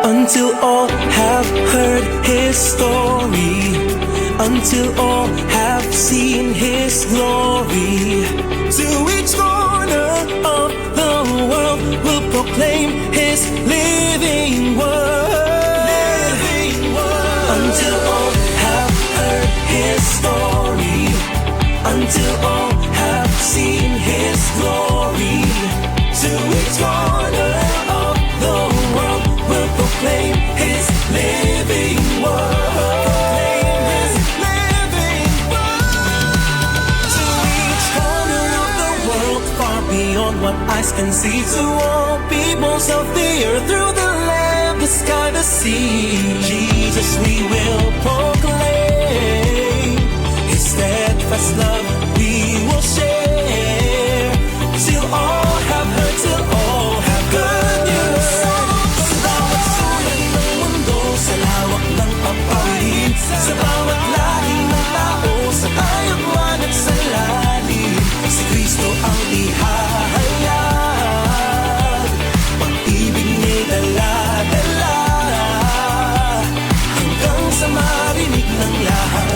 until all have heard his story, until all have seen his glory. To each corner of the world will proclaim his living word, until all have heard his story, until all have seen his glory. To each corner of the world will proclaim his living word, proclaim his living word. To each corner of the world, far beyond what eyes can see, to all peoples of the earth, through the land, the sky, the sea, Jesus we will proclaim, his steadfast love we will share, till all have heard, till all have good news. Sa bawat sulay ng mundo, sa lawak ng papalit, sa bawat lahi ng tao, sa tayong man at sa lalim, si Kristo ang ihahayag, pag-ibig ni'y dala-dala, hanggang sa marinig ng lahat.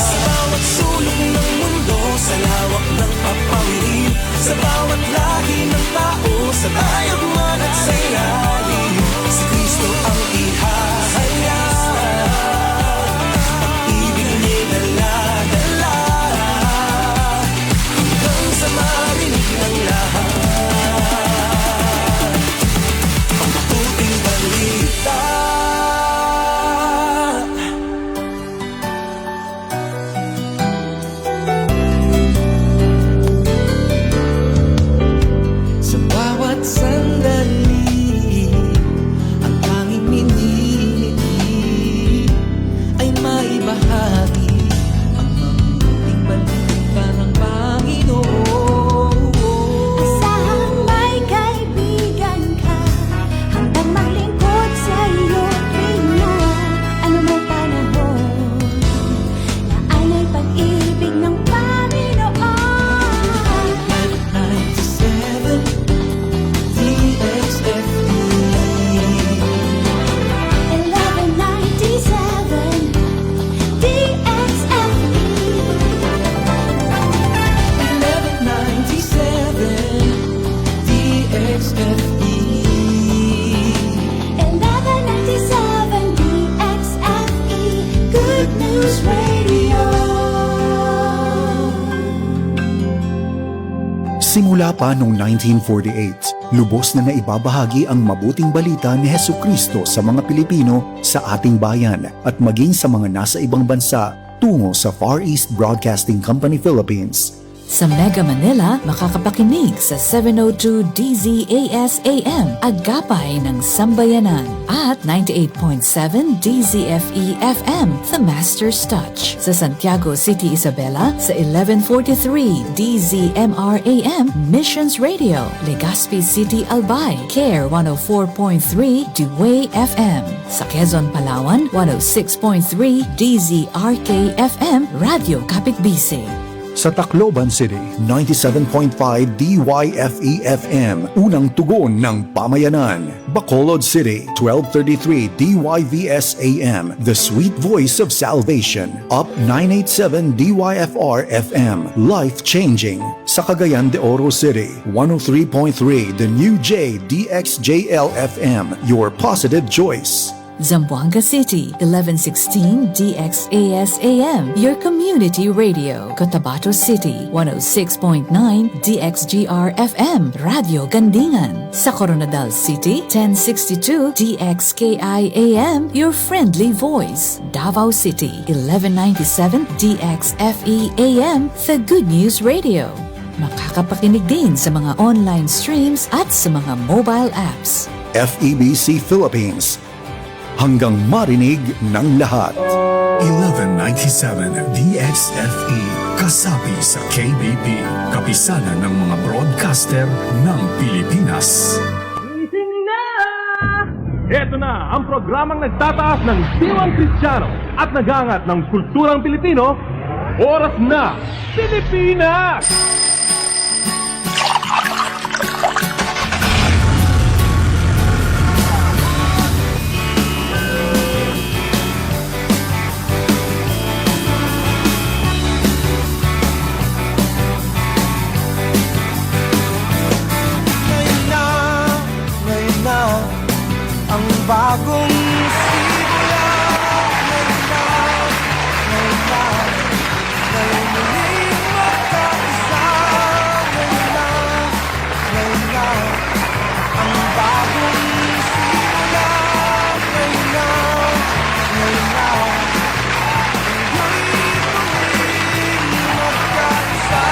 Sa bawat sulok ng mundo, sa lawak ng papalit, sa bawat lahi ng tao, sa tayong man at sa ilalim, si Kristo ang ihahayag, pag-ibig ni'y dala-dala, hanggang sa marinig ng lahat. Ang mabuting balita. Sa bawat sandali, ang tanging miniliti ay maibahagi ang mabuting balita ng Panginoon. Asahang may kaibigan ka, handang maglingkod sa iyo tuwing na anumang panahon, na alay pag-ibig ng Panginoon. 97 DXFE 1197 DXFE 1197 DXFE 1197 DXFE Good News Radio. Simula pa noong 1948, lubos na naibabahagi ang mabuting balita ni Hesukristo sa mga Pilipino sa ating bayan at maging sa mga nasa ibang bansa tungo sa Far East Broadcasting Company Philippines. Sa Mega Manila, makakapakinig sa 702 DZAS AM, Agapay ng Sambayanan, at 98.7 DZFE FM, The Master's Touch. Sa Santiago City, Isabela, sa 1143 DZMR AM, Missions Radio. Legazpi City, Albay, CARE 104.3 Dewey FM. Sa Quezon, Palawan, 106.3 DZRK FM, Radio Kapitbise. Sa Tacloban City, 97.5 DYFE-FM, unang tugon ng pamayanan. Bacolod City, 1233 DYVS-AM, the sweet voice of salvation. Up 987 DYFR-FM, life-changing. Sa Cagayan de Oro City, 103.3 the new J DXJL-FM, your positive choice. Zamboanga City, 1116 DXAS-AM, your community radio. Cotabato City, 106.9 DXGR-FM, Radio Gandingan. Sa Coronadal City, 1062 DXKI-AM, your friendly voice. Davao City, 1197 DXFE-AM, the Good News Radio. Makakapakinig din sa mga online streams at sa mga mobile apps. FEBC Philippines, hanggang marinig ng lahat. 1197 DXFE, kasapi sa KBP, kapisanan ng mga broadcaster ng Pilipinas. Gising na! Ito na ang programang nagtataas ng diwang Kristiyano at nagangat ng kulturang Pilipino. Oras na, Pilipinas! ang bagong simula. Ngayon na, ngayon na, ngayon muling magkaisa. Ngayon na, ngayon na, ang bagong simula. Ngayon na, ngayon na, ngayon muling magkaisa.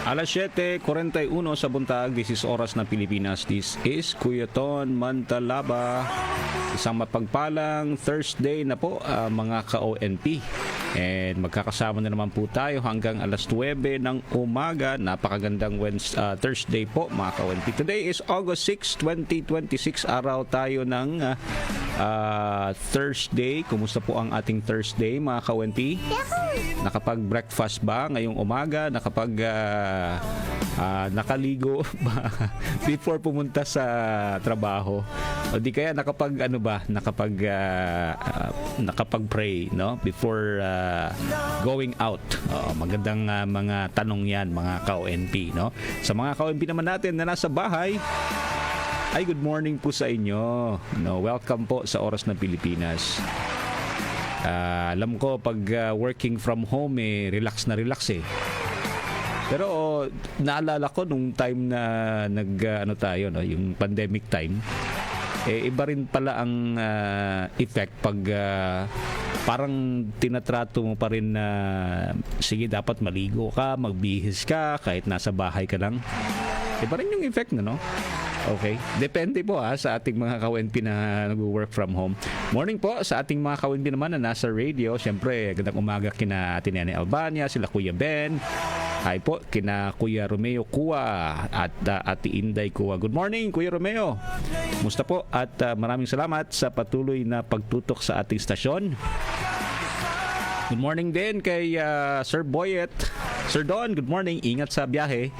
Alas 7:41 sa buntag, this is Oras ng Pilipinas. This is Kuya Ton Mantalaba. Isang mapagpalang Thursday na po, mga ka-ONP. And magkakasama na naman po tayo hanggang alas 9 ng umaga. Napakagandang Thursday po, mga ka-ONP. Today is August 6, 2026. Araw tayo ng Thursday. Kumusta po ang ating Thursday, mga ka-ONP? Nakapag-breakfast ba ngayong umaga? Nakaligo ba before pumunta sa trabaho? O di kaya nakapag-pray, no? Before going out. Magandang mga tanong yan, mga ka-ONP, no? Sa mga ka-ONP naman natin na nasa bahay, ay good morning po sa inyo. No, welcome po sa Oras ng Pilipinas. Alam ko pag working from home relax na relax eh. Pero naalala ko nung time na tayo, no, yung pandemic time, iba rin pala ang effect pag parang tinatrato mo pa rin na sige, dapat maligo ka, magbihis ka kahit nasa bahay ka lang. Iba rin yung effect na, no? Okay. Depende po sa ating mga ka-ONP na nag-work from home. Morning po sa ating mga ka-ONP naman na nasa radio. Siyempre, gandang umaga kina Ate Nene Albania, sila Kuya Ben. Hi po, kina Kuya Romeo Kua at Ate Inday Kua. Good morning, Kuya Romeo. Musta po? At maraming salamat sa patuloy na pagtutok sa ating stasyon. Good morning din kay Sir Boyet. Sir Don, good morning. Ingat sa biyahe.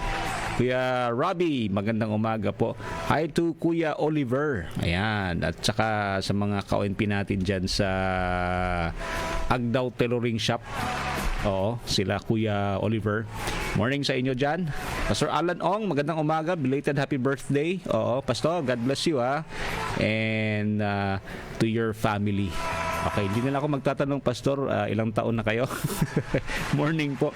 Kuya Robbie, magandang umaga po. Hi to Kuya Oliver. Ayan. At saka sa mga ka-ONP natin dyan sa Agdaw Tailoring Shop. Oo, sila Kuya Oliver. Morning sa inyo dyan. Pastor Alan Ong, magandang umaga. Belated happy birthday. Oo, Pastor, God bless you and to your family. Okay, hindi na ako magtatanong, Pastor, ilang taon na kayo? Morning po.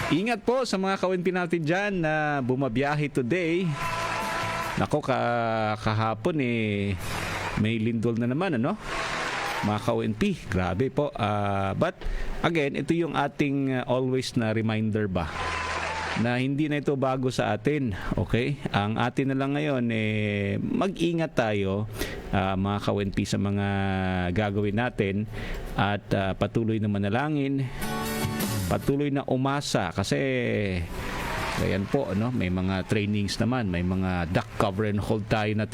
Ingat po sa mga ka-ONP natin dyan na bumabiyahe today. Nako, kahapon may lindol na naman, ano? Mga ka-ONP, grabe po. But again, ito yung ating always na reminder ba na hindi na ito bago sa atin. Okay? Ang atin na lang ngayon mag-ingat tayo, mga ka-ONP, sa mga gagawin natin at patuloy na manalangin, patuloy na umasa kasi ayan po, ano, may mga trainings naman, may mga duck cover and hold tayo na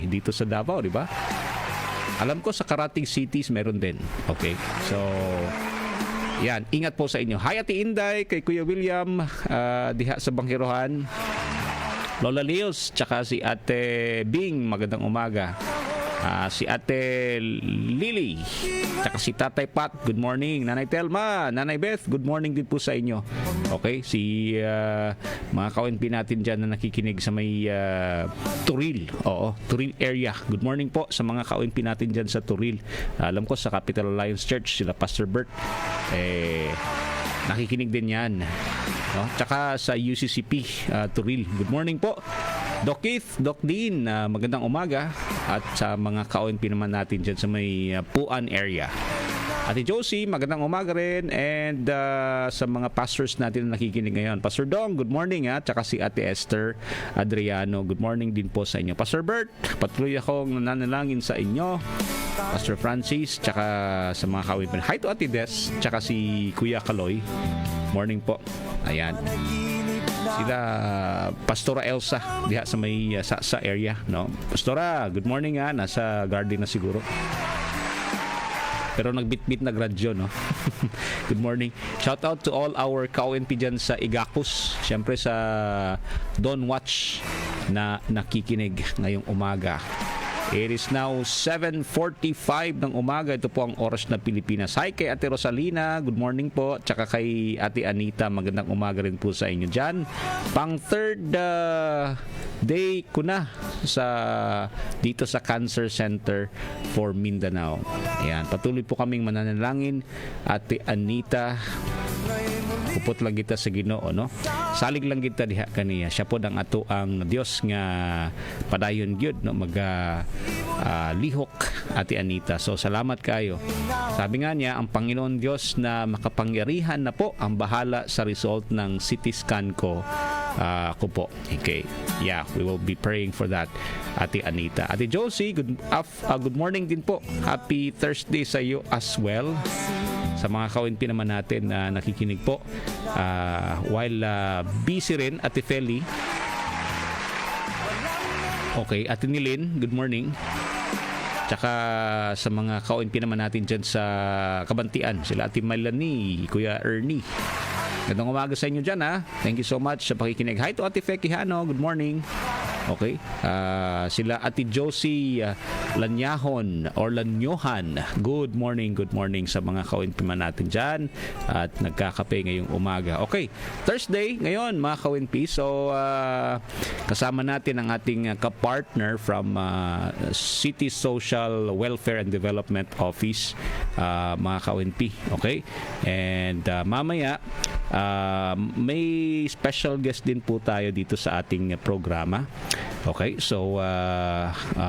dito sa Davao, di ba? Alam ko sa karating cities meron din. Okay? So yan, ingat po sa inyo. Hi Ate Inday, kay Kuya William diha sa Bangkirohan, Lola Leos, tsaka si Ate Bing, magandang umaga. Si Ate Lily, tsaka si Tatay Pat, good morning. Nanay Telma, Nanay Beth, good morning din po sa inyo. Okay, si mga ka-ONP natin dyan na nakikinig sa may Turil. Oo, Turil area. Good morning po sa mga ka-ONP natin dyan sa Turil. Alam ko sa Capital Alliance Church, sila Pastor Bert, nakikinig din yan. No? Tsaka sa UCCP Turil, good morning po. Doc Keith, Doc Dean, magandang umaga. At sa mga ka-ONP naman natin dyan sa may Puan area. Ate Josie, magandang umaga rin. And sa mga pastors natin na nakikinig ngayon, Pastor Dong, good morning. Tsaka si Ate Esther Adriano, good morning din po sa inyo. Pastor Bert, patuloy akong nananalangin sa inyo. Pastor Francis, tsaka sa mga ka-ONP. Hi to Ate Des, tsaka si Kuya Kaloy. Morning po. Ayan. Sila Pastora Elsa diha sa may sa area, no? Pastora, good morning nasa garden na siguro. Pero nagbitbit na radyo, no? Good morning. Shout out to all our ka-ONP dyan sa Igacus. Siyempre sa Don Watch na nakikinig ngayong umaga. It is now 7:45 ng umaga. Ito po ang oras na Pilipinas. Hi kay Ate Rosalina, good morning po. Tsaka kay Ate Anita, magandang umaga rin po sa inyo dyan. Pang third day ko na dito sa Cancer Center for Mindanao. Ayan, patuloy po kaming mananalangin. Ate Anita, upot lang kita sa Ginoo, no? Salig lang kita diha kaniya. Siya po ang ato ang Dios nga padayon gyud, no? Lihok, Ate Anita. So salamat kayo. Sabi nga niya, ang Panginoon Diyos na makapangyarihan na po ang bahala sa result ng CT scan ko. Ako po. Okay. Yeah, we will be praying for that, Ate Anita. Ate Josie, good morning din po. Happy Thursday sa iyo as well. Sa mga ka-ONP naman natin na nakikinig po. While busy rin, Ate Feli. Okay, Ate Nilin, good morning. Tsaka sa mga ka-ONP naman natin dyan sa Kabantian, sila Ate Melanie, Kuya Ernie. Gandang umaga sa inyo dyan, ha. Thank you so much sa pakikinig. Hi to Ate Feki Hano, good morning. Okay. Sila Ate Josie Lanyahon or Lanyohan. Good morning sa mga ka-ONP man natin dyan at nagkakape ngayong umaga. Okay, Thursday ngayon mga ka-ONP. So kasama natin ang ating kapartner from City Social Welfare and Development Office, mga ka-ONP. Okay, and mamaya may special guest din po tayo dito sa ating programa. Okay, so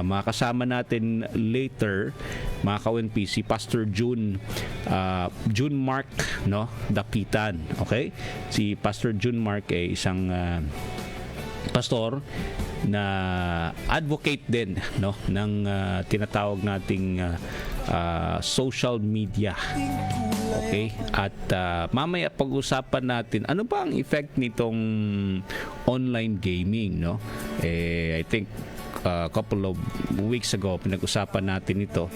makasama natin later, mga ka-ONP, si Pastor June Mark, no, Dapitan. Okay, si Pastor June Mark ay isang pastor na advocate din, no, ng tinatawag nating social media. Okay, at mamaya pag-usapan natin ano ba ang effect nitong online gaming, no? I think a couple of weeks ago pinag-usapan natin ito.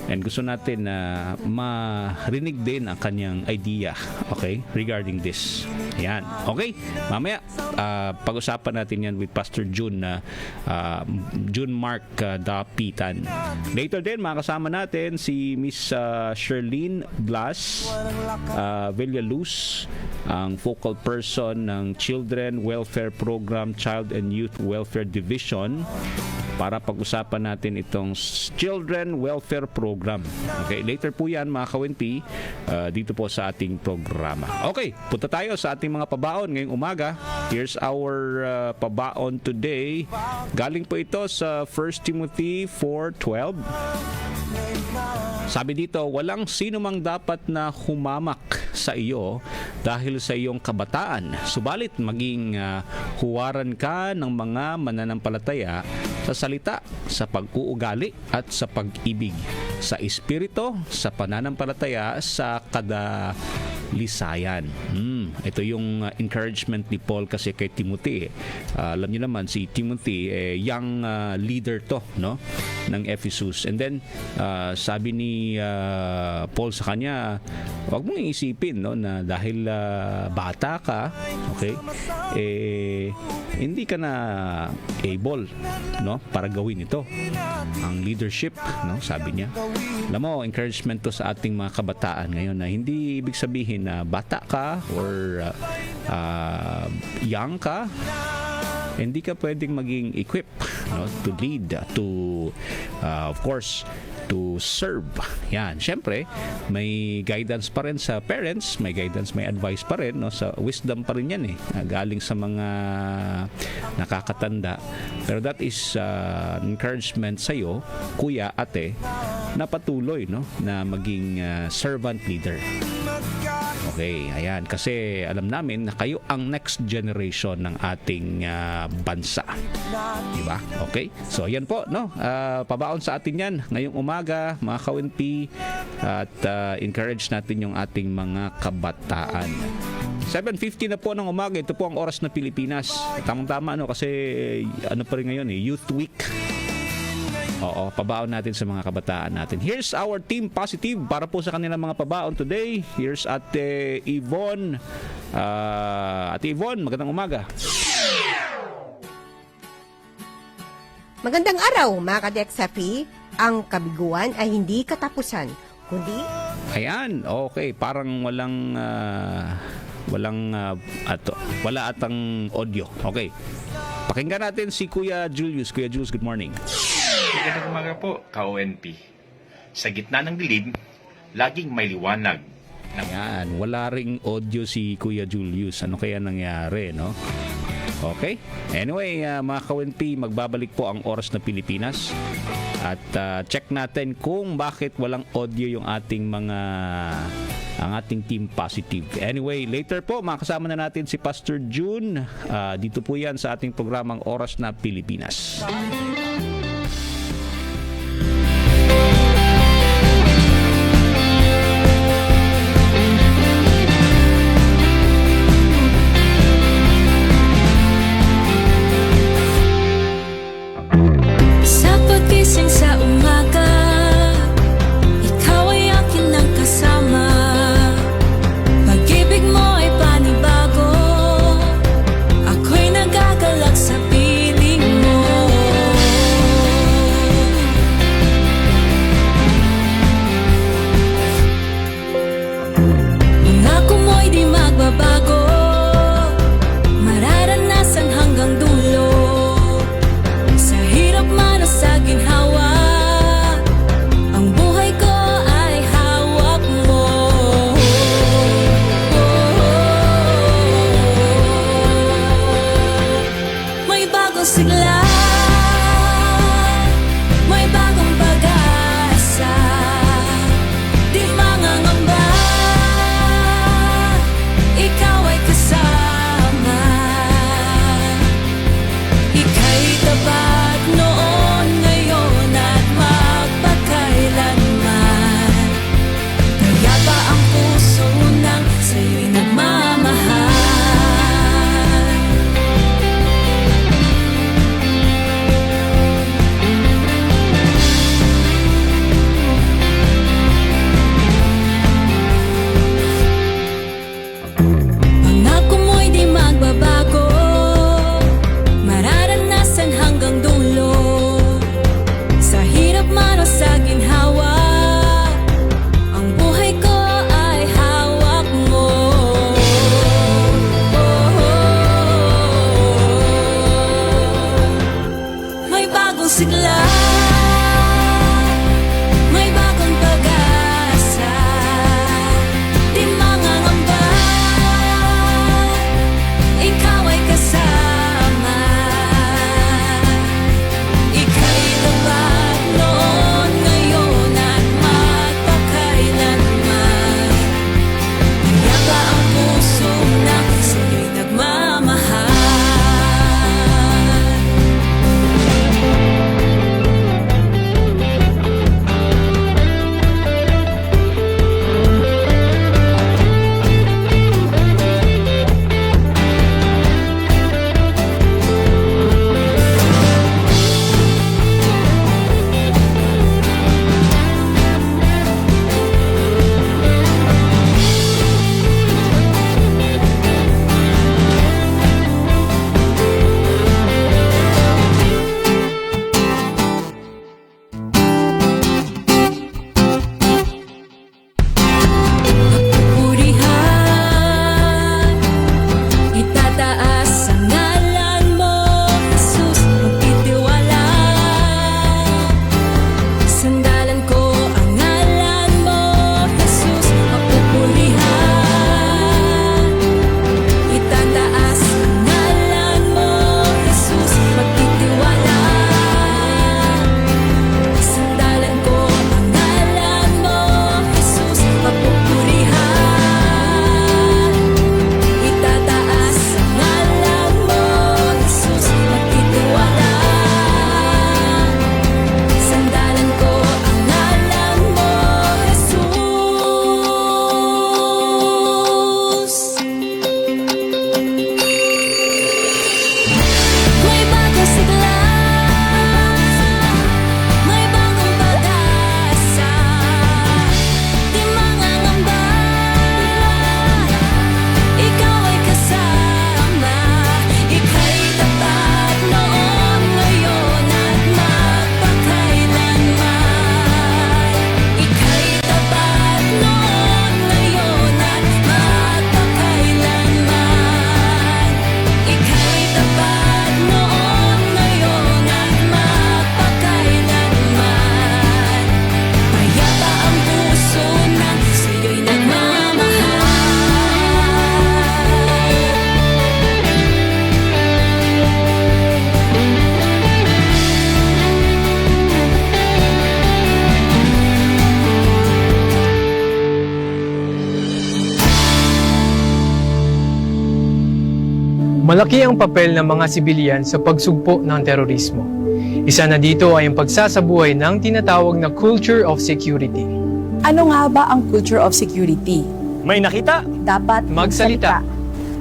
And gusto natin na marinig din ang kanyang idea, okay, regarding this. Ayan. Okay, mamaya pag-usapan natin yan with Pastor June Mark Dapitan. Later din makasama natin si Miss Sherlyn Blas Villaluz, ang focal person ng Children Welfare Program, Child and Youth Welfare Division, para pag-usapan natin itong Children Welfare Program. Okay, later po yan mga ka-ONP dito po sa ating programa. Okay, punta tayo sa ating mga pabaon ngayong umaga. Here's our pabaon today. Galing po ito sa 1 Timothy 4:12. Sabi dito, walang sino mang dapat na humamak sa iyo dahil sa iyong kabataan. Subalit maging huwaran ka ng mga mananampalataya sa salita, sa pag-uugali at sa pag-ibig, sa espiritu, sa pananampalataya, sa kadalisayan. Ito yung encouragement ni Paul kasi kay Timothy. Alam niyo naman si Timothy, young leader to, no, ng Ephesus. And then sabi ni Paul sa kanya, wag mong iisipin, no, na dahil bata ka, okay, hindi ka na able, no, para gawin ito, ang leadership, no, sabi niya. Alam mo, encouragement to sa ating mga kabataan ngayon na hindi ibig sabihin na bata ka or young ka, hindi ka pwedeng maging equipped, no, to lead, to of course to serve. Yan, syempre may guidance pa rin sa parents, may guidance, may advice pa rin, no, sa wisdom pa rin yan galing sa mga nakakatanda. Pero that is encouragement sa iyo, kuya, ate, na patuloy, no, na maging servant leader. Okay, ayan, kasi alam namin na kayo ang next generation ng ating bansa. Diba? Okay? So, ayan po, no? Pabaon sa atin yan ngayong umaga, mga ka-ONP, at encourage natin yung ating mga kabataan. 7:50 na po ng umaga. Ito po ang oras na Pilipinas. Tamang-tama, no? Kasi ano pa rin ngayon, Youth Week. Oo, pabaon natin sa mga kabataan natin. Here's our Team Positive para po sa kanilang mga pabaon today. Here's Ate Yvonne. Ate Yvonne, magandang umaga. Magandang araw mga ka-DXFE. Ang kabiguan ay hindi katapusan, kundi Ayan, okay. Parang wala atang audio. Okay. Pakinggan natin si Kuya Julius. Kuya Julius, good morning. Magandang umaga po, ka-ONP. Sa gitna ng dilim, laging may liwanag. Ayan, wala ring audio si Kuya Julius. Ano kaya nangyari, no? Okay. Anyway, mga ka-ONP, magbabalik po ang Oras na Pilipinas. At check natin kung bakit walang audio yung ang ating Team Positive. Anyway, later po makasama na natin si Pastor June. Dito po yan sa ating programang Oras na Pilipinas. Sa pagising sa umaga, ikaw ay akin ang kasama. Pag-ibig mo ay panibago, ako'y nagagalak sa piling mo. Malaki ang papel ng mga sibilyan sa pagsugpo ng terorismo. Isa na dito ay ang pagsasabuhay ng tinatawag na culture of security. Ano nga ba ang culture of security? May nakita? Dapat Magsalita.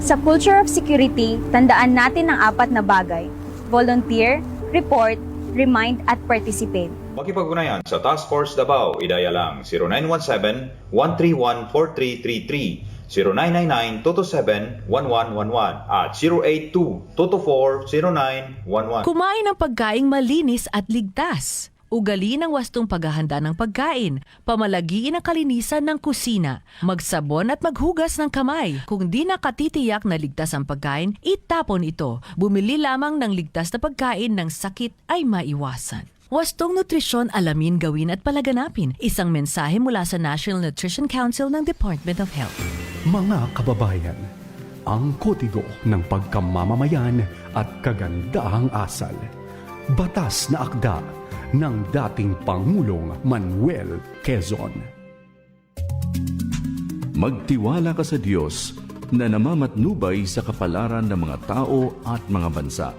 Sa culture of security, tandaan natin ang 4 na bagay: volunteer, report, remind, at participate. Makipag-ugnayan sa Task Force Davao, idaya lang 0917-131-4333, 0999-227-1111 at 082-224-0911. Kumain ng pagkaing malinis at ligtas. Ugaliin ang wastong paghahanda ng pagkain. Pamalagiin ang kalinisan ng kusina. Magsabon at maghugas ng kamay. Kung di nakatitiyak na ligtas ang pagkain, itapon ito. Bumili lamang ng ligtas na pagkain ng sakit ay maiwasan. Wastong nutrisyon, alamin, gawin at palaganapin. Isang mensahe mula sa National Nutrition Council ng Department of Health. Mga kababayan, ang kodigo ng pagkamamamayan at kagandahang asal. Batas na akda ng dating Pangulong Manuel Quezon. Magtiwala ka sa Diyos na namamatnubay sa kapalaran ng mga tao at mga bansa.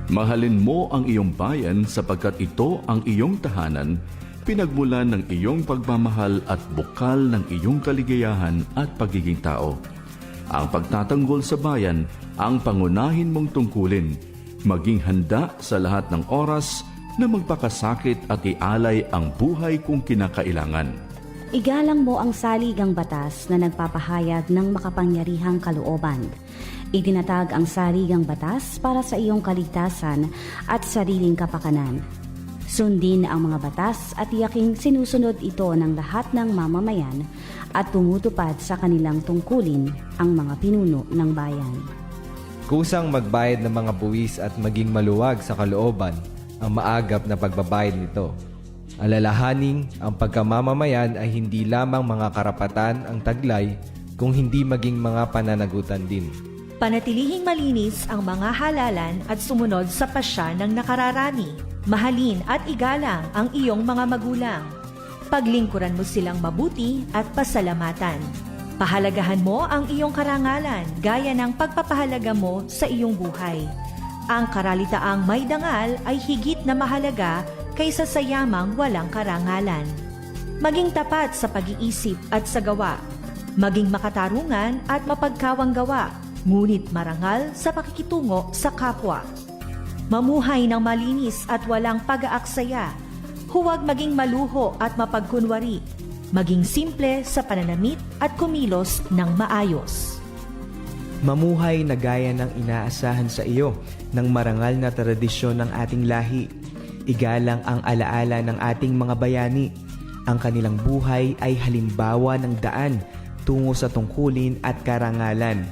Mahalin mo ang iyong bayan sapagkat ito ang iyong tahanan, pinagmulan ng iyong pagmamahal at bukal ng iyong kaligayahan at pagiging tao. Ang pagtatanggol sa bayan ang pangunahin mong tungkulin, maging handa sa lahat ng oras na magpakasakit at ialay ang buhay kung kinakailangan. Igalang mo ang saligang batas na nagpapahayag ng makapangyarihang kalooban. Itinatag ang saligang batas para sa iyong kaligtasan at sariling kapakanan. Sundin ang mga batas at tiyaking sinusunod ito ng lahat ng mamamayan at tumutupad sa kanilang tungkulin ang mga pinuno ng bayan. Kusang magbayad ng mga buwis at maging maluwag sa kalooban ang maagap na pagbabayad nito. Alalahaning ang pagkamamamayan ay hindi lamang mga karapatan ang taglay, kung hindi maging mga pananagutan din. Panatilihing malinis ang mga halalan at sumunod sa pasya ng nakararami. Mahalin at igalang ang iyong mga magulang. Paglingkuran mo silang mabuti at pasalamatan. Pahalagahan mo ang iyong karangalan gaya ng pagpapahalaga mo sa iyong buhay. Ang karalitaang may dangal ay higit na mahalaga kaysa sa yamang walang karangalan. Maging tapat sa pag-iisip at sa gawa. Maging makatarungan at mapagkawang gawa, ngunit marangal sa pakikitungo sa kapwa. Mamuhay ng malinis at walang pag-aaksaya. Huwag maging maluho at mapagkunwari. Maging simple sa pananamit at kumilos ng maayos. Mamuhay na gaya ng inaasahan sa iyo ng marangal na tradisyon ng ating lahi. Igalang ang alaala ng ating mga bayani. Ang kanilang buhay ay halimbawa ng daan tungo sa tungkulin at karangalan.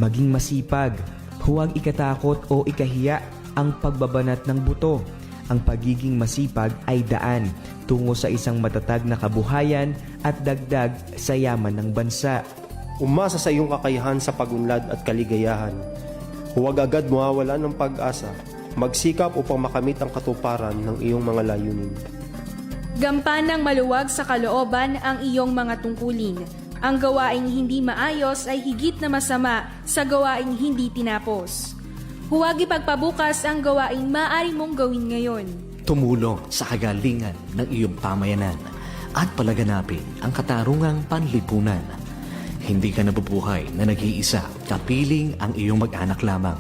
Maging masipag, huwag ikatakot o ikahiya ang pagbabanat ng buto. Ang pagiging masipag ay daan tungo sa isang matatag na kabuhayan at dagdag sa yaman ng bansa. Umasa sa iyong kakayahan sa pagunlad at kaligayahan. Huwag agad mawawalan ng pag-asa. Magsikap upang makamit ang katuparan ng iyong mga layunin. Gampanang maluwag sa kalooban ang iyong mga tungkulin. Ang gawaing hindi maayos ay higit na masama sa gawaing hindi tinapos. Huwag ipagpabukas ang gawaing maaari mong gawin ngayon. Tumulong sa kagalingan ng iyong pamayanan at palaganapin ang katarungang panlipunan. Hindi ka nabubuhay na nag-iisa, kapiling ang iyong mag-anak lamang.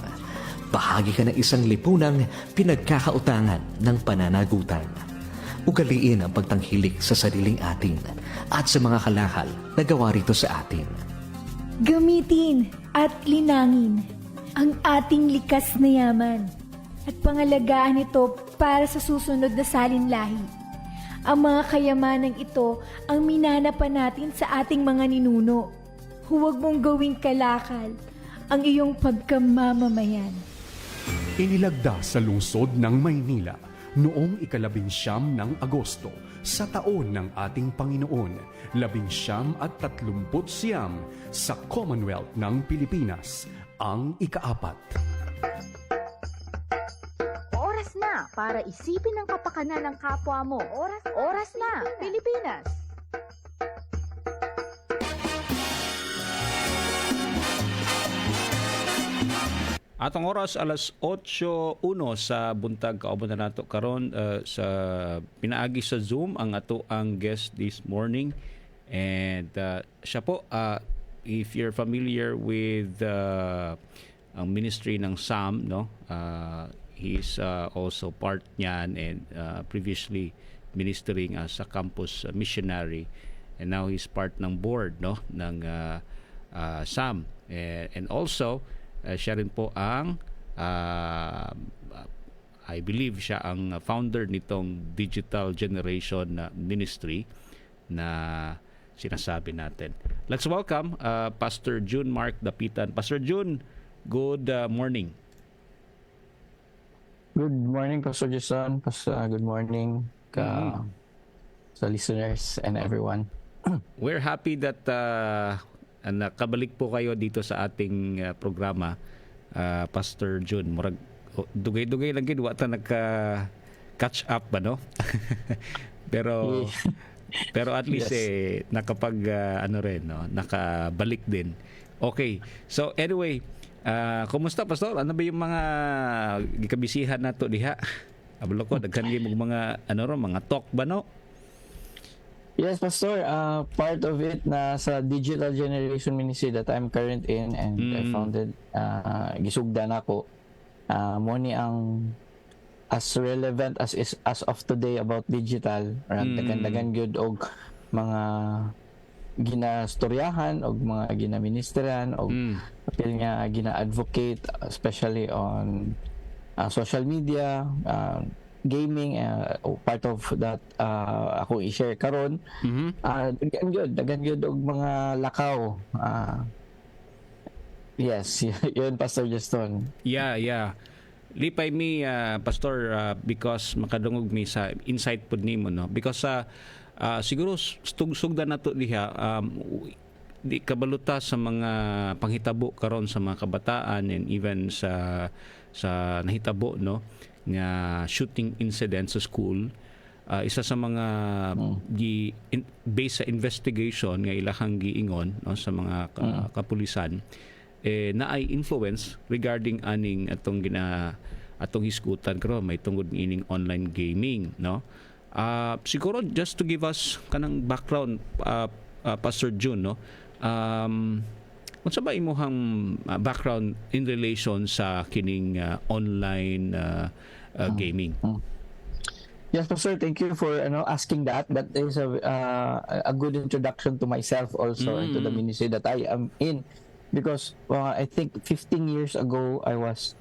Bahagi ka ng isang lipunang pinagkakautangan ng pananagutan. Ugaliin ang pagtanghilik sa sariling atin at sa mga kalakal na gawa rito sa atin. Gamitin at linangin ang ating likas na yaman at pangalagaan ito para sa susunod na salinlahi. Ang mga kayamanang ito ang minanapan natin sa ating mga ninuno. Huwag mong gawing kalakal ang iyong pagkamamamayan. Inilagda sa lungsod ng Maynila noong 19 ng Agosto sa taon ng ating Panginoon, 1939 sa Commonwealth ng Pilipinas, ang ika-4. Oras na para isipin ang kapakanan ng kapwa mo. Oras na, Pilipinas! Atong oras alas 8:01 sa buntag kauban na nato karon sa pinaagi sa Zoom ang ato ang guest this morning. And siya po, if you're familiar with ang ministry ng SAM, no? He's also part niyan and previously ministering as a campus missionary, and now he's part ng board, no, ng SAM, and also siya rin po ang I believe siya ang founder nitong Digital Generation Ministry na sinasabi natin. Let's welcome Pastor June Mark Dapitan. Pastor June, good morning. Good morning, Pastor Jason. Good morning sa listeners and everyone. We're happy that nakabalik po kayo dito sa ating programa, Pastor June. Murag dugay-dugay lang gid wa ta nagka-catch up ba, no? pero at least nakapag nakabalik din. Okay. So anyway, kumusta, Pastor? Ano ba yung mga gikabisihan nato diha? Ablo ko daghan gyud mga mga talk ba, no? Yes, Pastor. Part of it na sa Digital Generation Ministry that I'm current in, and I founded, gisugdan ako. Mo ni ang as relevant as of today about digital. Dagan gyud og mga ginastoryahan og mga ginaministeran og apil nga gina-advocate, especially on social media, gaming, part of that ako i-share karon. Dagan gyud og mga lakaw. Yes, yun, Pastor Juston. Yeah. Lipay mi, Pastor, because makadungog mi sa insight pod nimo, no? Because siguro sugdan nato diha, di kabaluta sa mga panghitabo karon sa mga kabataan, and even sa nahitabo, no, nga shooting incident sa school. Isa sa mga based sa investigation nga ilahang giingon, no, sa mga kapulisan, na ay influence regarding aning atong hisgutan karon may tungod ining online gaming, no. Siguro just to give us kanang background, Pastor June, no, unsa ba imong background in relation sa kining online gaming? Yes, Pastor, thank you for asking that. That is a good introduction to myself also, and to the ministry that I am in, because I think 15 years ago I was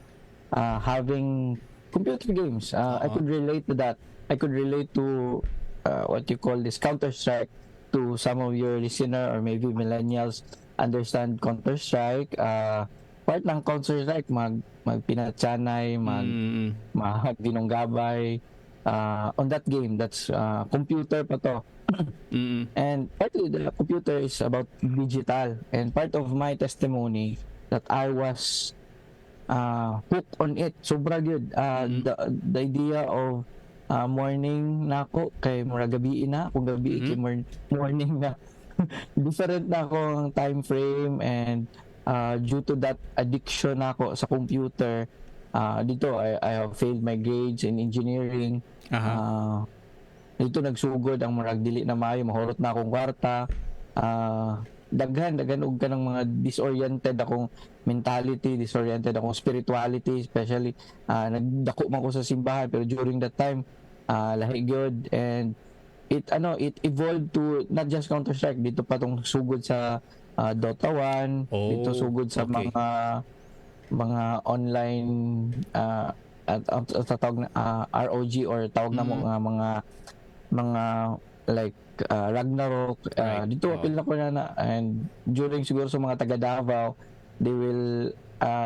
having computer games. I could relate to that. I could relate to what you call this Counter-Strike. To some of your listener or maybe millennials understand Counter-Strike. Part ng Counter-Strike magpinatsanay, magdinonggabay on that game. That's computer pa to. And partly the computer is about digital, and part of my testimony that I was hooked on it. Sobra good. The idea of morning na ako kay mura gabi na, kung gabi kay morning na. Different na ako ang time frame, and due to that addiction na ako sa computer, dito I have failed my grades in engineering. Dito nagsugod ang murag dili na maayo, mahurot na akong kwarta. Daghan og kanang mga disoriented akong mentality, disoriented akong spirituality, especially nagdako man ko sa simbahan, pero during that time lahi gyud, and it evolved to not just Counter-Strike, dito pa tong sugod sa Dota 1, dito sugod sa mga online tawag na ROG, or tawag na mga like Ragnarok. Dito apil na ko na, and during siguro sa mga taga Davao, they will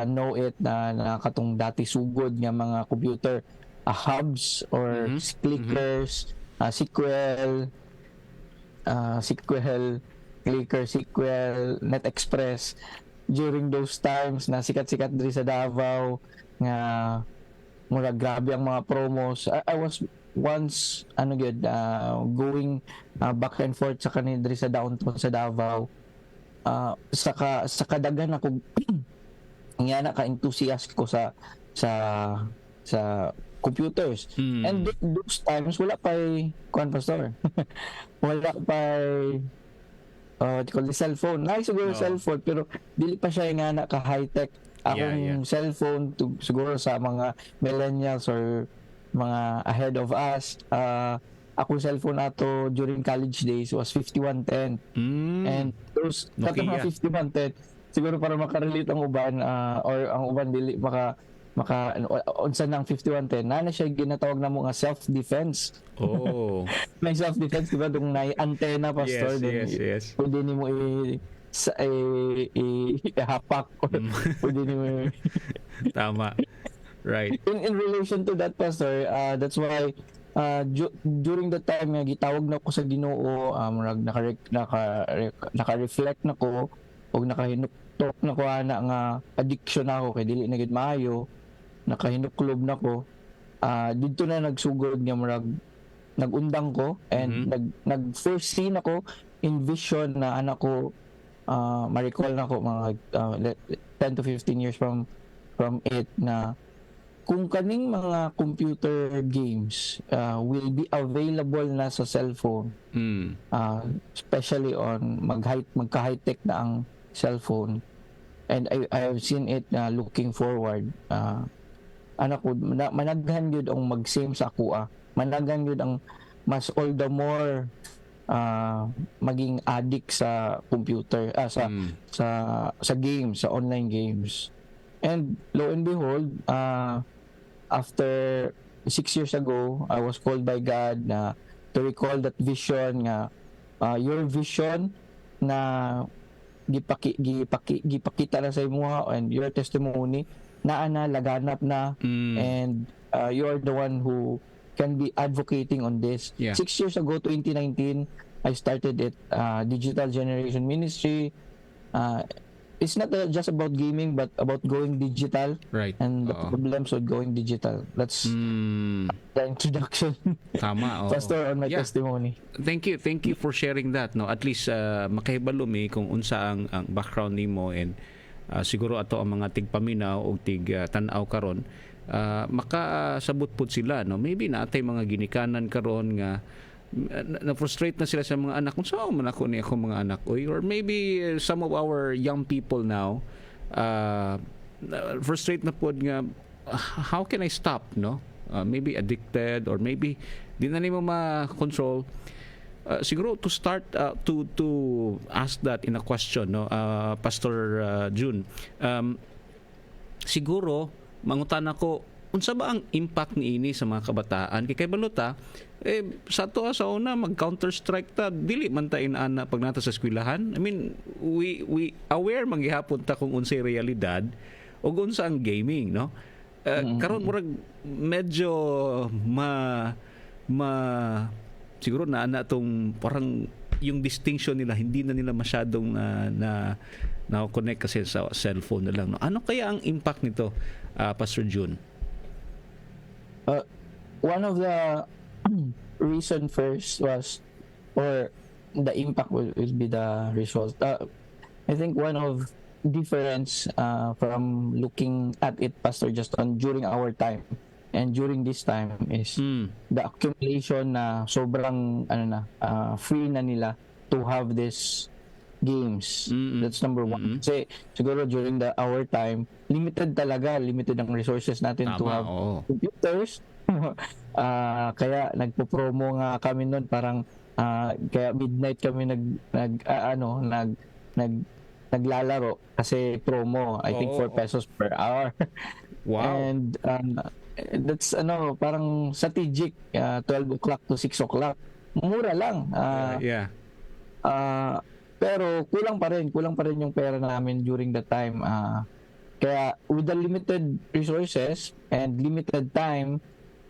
know it na katong dati sugod nga mga computer hubs or clickers, SQL, Clicker, SQL, NetExpress. During those times na sikat-sikat diri sa Davao nga mura grabe ang mga promos. I was once going back and forth sa kanil diri sa downtown sa Davao, sa kadaghan ako nga na ka-enthusiast ko sa computers. And those times wala pa pastor. Wala pa what you call the cellphone. Siguro cellphone pero dili pa siya nga na ka high-tech. Akong cellphone siguro sa mga millennials or mga ahead of us. Akong cellphone ato during college days was 5110. And those katong 5110 siguro para makarelate ang uban or ang uban dili maka unsa nang 5110 na siya ginatawag na mo nga self-defense. May self-defense diba dong nay antenna pastor yes. Pwede nimo ihapak pwede nimo tama, right. In relation to that pastor, that's why during the time nga gitawag na ko sa Ginoo, naka-reflect na ko og nakahinuktok na ko ana nga addiction ako kay dili na gid maayo, nakahinuklob na ko. Didto na nagsugod nga murag nagundang ko and nag-foresee na ko in vision na anak ko ma-recall na ko mga 10 to 15 years from it na kung kaning mga computer games will be available na sa cellphone, especially on magka-high-tech na ang cellphone, and I have seen it looking forward. Anak ko managhan gyud ang mag-same sa ako managhan gyud ang mas all the more maging addict sa computer sa games, sa online games. And lo and behold, after 6 years ago, I was called by God to recall that vision nga your vision na gipakita na sa imuha and your testimony na laganap na and you are the one who can be advocating on this. 6 years ago, 2019, I started it, Digital Generation Ministry. It's not just about gaming but about going digital, right? And the problems with going digital. That's the introduction. Tama. Pastor, on my testimony. Thank you for sharing that. No, at least makahibalo mi kung unsa ang background nimo and siguro ato ang mga tigpaminaw o tan-aw karon makasabot pud sila, no. Maybe natay mga ginikanan karon nga na-frustrate na sila sa mga anak kung saan man ako mga anak or maybe some of our young people now frustrate na po nga how can I stop, no? Maybe addicted or maybe di na nimo ma-control. Siguro to start to ask that in a question, no, Pastor June, siguro mangutan ako unsa ba ang impact niini sa mga kabataan kay balota sa to sa una mag counter strike ta dili man ta inana pag nata sa eskwelahan. I mean we aware manggihapon ta kung unsay realidad ug unsa ang gaming, no. Karon murag medyo siguro na tong parang yung distinction nila hindi na nila masyadong na connect kasi sa cellphone na lang, no. Ano kaya ang impact nito, Pastor June? One of the reason first was, or the impact will be the result. I think one of difference from looking at it, Pastor Justin, during our time and during this time is the accumulation na sobrang free na nila to have this games. That's number one. Kasi siguro during our time, limited ang resources natin to have computers. Kaya nagpo-promo nga kami noon, parang kaya midnight kami naglalaro kasi promo. I think 4 pesos per hour. Wow. And that's parang strategic, 12 o'clock to 6 o'clock. Mura lang. Pero kulang pa rin yung pera namin during that time. Kaya with the limited resources and limited time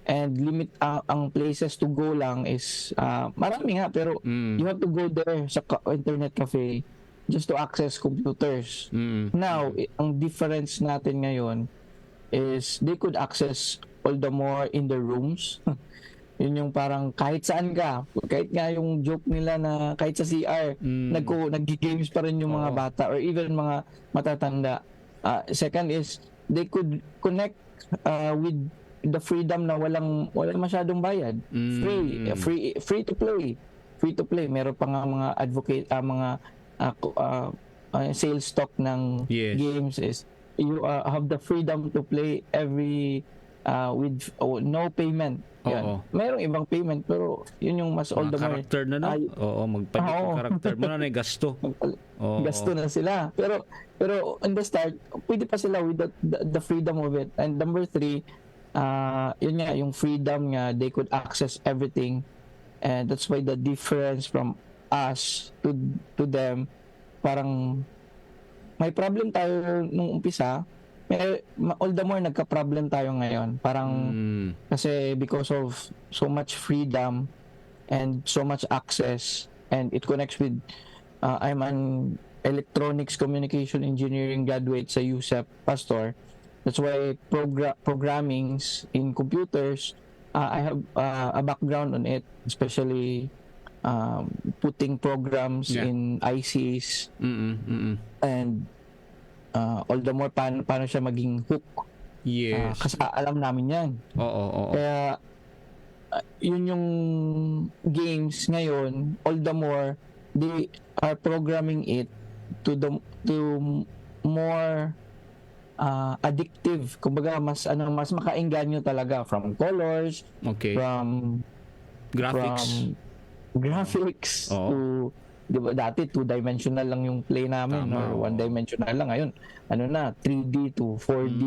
and ang places to go lang is marami nga, pero you have to go there sa internet cafe just to access computers. Now, ang difference natin ngayon is they could access all the more in the rooms. Yun yung parang kahit saan ka, kahit nga yung joke nila na kahit sa CR, nag-games pa rin yung mga bata or even mga matatanda. Second is they could connect with the freedom na walang masyadong bayad. Free to play. Meron pa nga mga advocate mga sales stock ng games is you have the freedom to play every with no payment. Yan. Merong ibang payment pero yun yung mas all the more character na, no? Magpalit yung character mo na gasto. Gasto na sila. Pero in the start, pwede pa sila with the freedom of it. And number 3, yun nga, yung freedom nga, they could access everything. And that's why the difference from us to them, parang may problem tayo nung umpisa, all the more nagka-problem tayo ngayon. Parang kasi because of so much freedom and so much access, and it connects with I'm an electronics communication engineering graduate sa USEP, Pastor. That's why programmings in computers, I have a background on it, especially putting programs in ICs. And all the more paano siya maging hook. Yes. Kasi alam namin yan. Oo. Kaya yun yung games ngayon, all the more they are programming it to more addictive. Kumbaga mas makaengganyo talaga from colors, from graphics to, di ba, dati 2-dimensional lang yung play namin, or 1-dimensional lang. Ngayon 3D to 4D.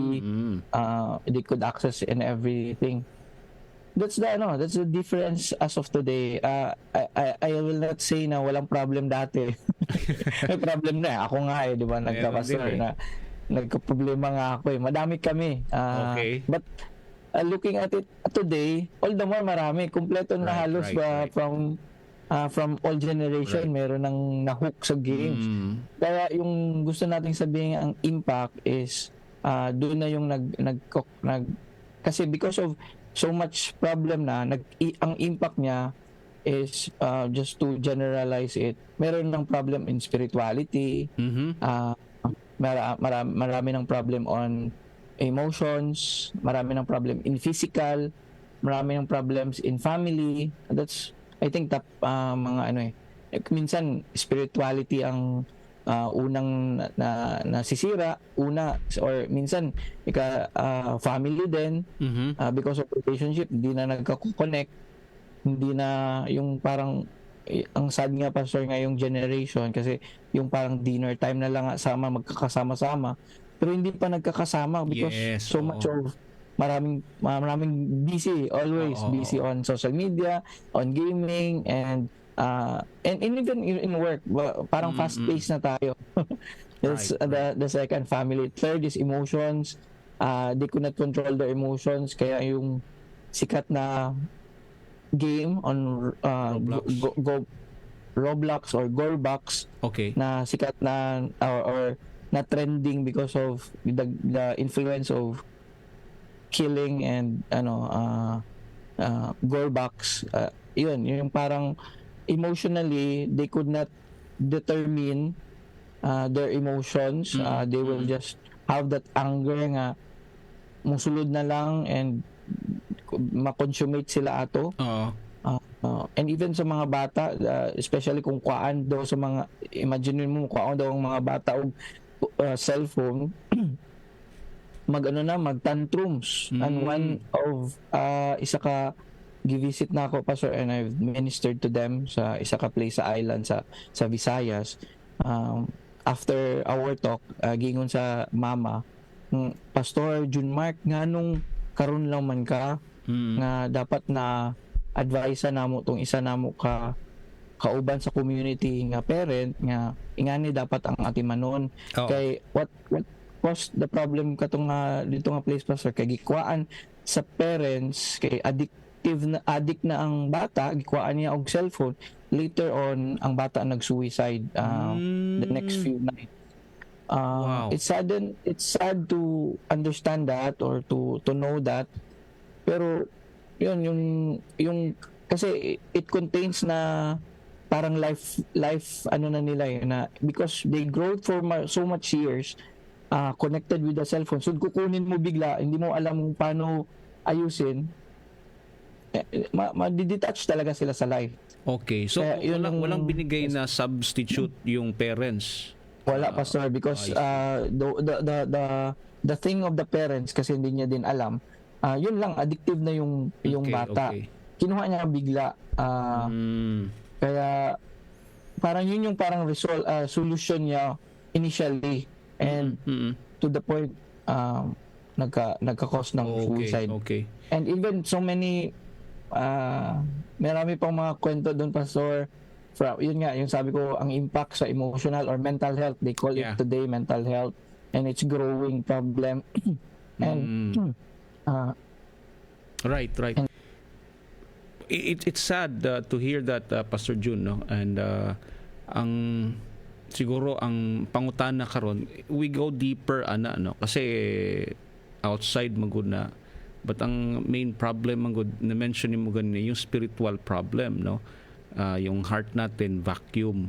They could access in everything. That's the difference as of today. I will not say na walang problem dati. May problem na. Ako nga di ba, nagka-pastor na nagka-problema nga ako. Madami kami. But looking at it today, all the more marami. Kumpleto na halos from all generation, meron nang na-hook sa games. Kaya yung gusto nating sabihin, ang impact is doon na yung kasi because of so much problem na ang impact niya is just to generalize it, meron ng problem in spirituality, marami ng problem on emotions, marami ng problem in physical, marami ng problems in family. That's, I think, mga minsan spirituality ang unang nasisira, or minsan family din, because of relationship, hindi na nagka-connect, hindi na yung parang, ang sad nga, Pastor, ngayong generation, kasi yung parang dinner time na lang magkakasama-sama, pero hindi pa nagkakasama because so much of maraming busy, always busy on social media, on gaming, and even in work. Parang fast-paced na tayo. That's the second family. Third is emotions. They could not control their emotions, kaya yung sikat na game on Roblox or Gorebox na sikat na or na trending because of the influence of killing and Gorebox. Yun yung parang emotionally they could not determine their emotions. They will just have that anger nga musulod na lang and ma-consummate sila ato. And even sa mga bata, especially kung kuhaan daw sa mga, imagine mo kuhaan daw ang mga bata og cellphone, mag-tantrums. And one of isa ka givisit na ako, Pastor, and I've ministered to them sa isa ka place sa island sa Visayas. After our talk, gingon sa mama, Pastor Junmark, nganong karon lang man ka nga dapat na advise na mo tong isa namo kauban sa community nga parent nga ingani dapat ang atimanon. Kay what caused the problem katong dito nga place, Pastor, kay gikwaan sa parents, kay addict na ang bata, gikwaan niya og cellphone, later on ang bata nag-suicide the next few nights. It's sad to understand that or to know that, pero yun yung kasi it contains na parang life na nila na because they grow for so much years, connected with the cellphone. So kukunin mo bigla, hindi mo alam kung paano ayusin, ma-detach talaga sila sa life. Okay. So Kaya walang binigay na substitute yung parents. Wala, Pastor, because the thing of the parents, kasi hindi niya din alam, yun lang, addictive na yung bata. Okay. Kinuha niya bigla. Kaya parang yun yung parang solution niya initially, and to the point nagka-cause ng suicide. Okay. And even so many marami pang mga kwento doon, Pastor. Yun nga, yung sabi ko, ang impact sa emotional or mental health, they call it today mental health, and it's growing problem. And right. It's sad to hear that, Pastor June, no? And ang siguro ang pangutana karon, we go deeper no? Kasi outside magud na, but ang main problem magud na mention mo ganun yung spiritual problem, no? Yung heart natin vacuum.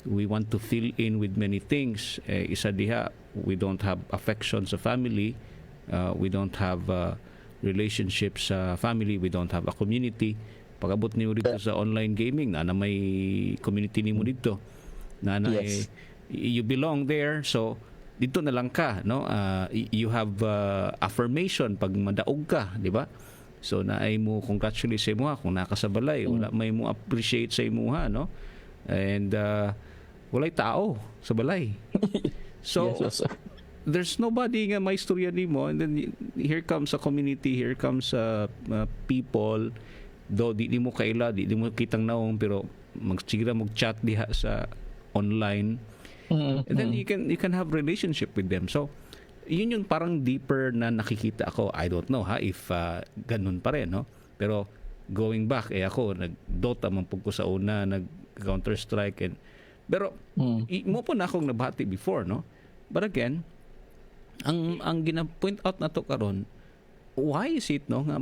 We want to fill in with many things. Isa diha, we don't have affection sa family, we don't have relationships sa family, we don't have a community. Pag-abot niyo dito sa online gaming, na may community nimo dito, na you belong there, so dito na lang ka, no? You have affirmation pag madaog ka, di ba? So naay mo congratulate sa imuha kung nakasabalay, wala may mo appreciate sa imuha, no? And walay tao sa balay. So there's nobody nga may istorya nimo, and then here comes a community, here comes people, though di mo kaila, di mo kitang naong, pero mag-chat diha sa online, and then you can have relationship with them. So yun yung parang deeper na nakikita ako. I don't know if ganun pa rin, no? Pero going back, ako nag-Dota man po ko sa una, nag-Counter-Strike, pero mo po na akong nabati before, no? But again, ang gina-point out na to karon, why is it, no, nga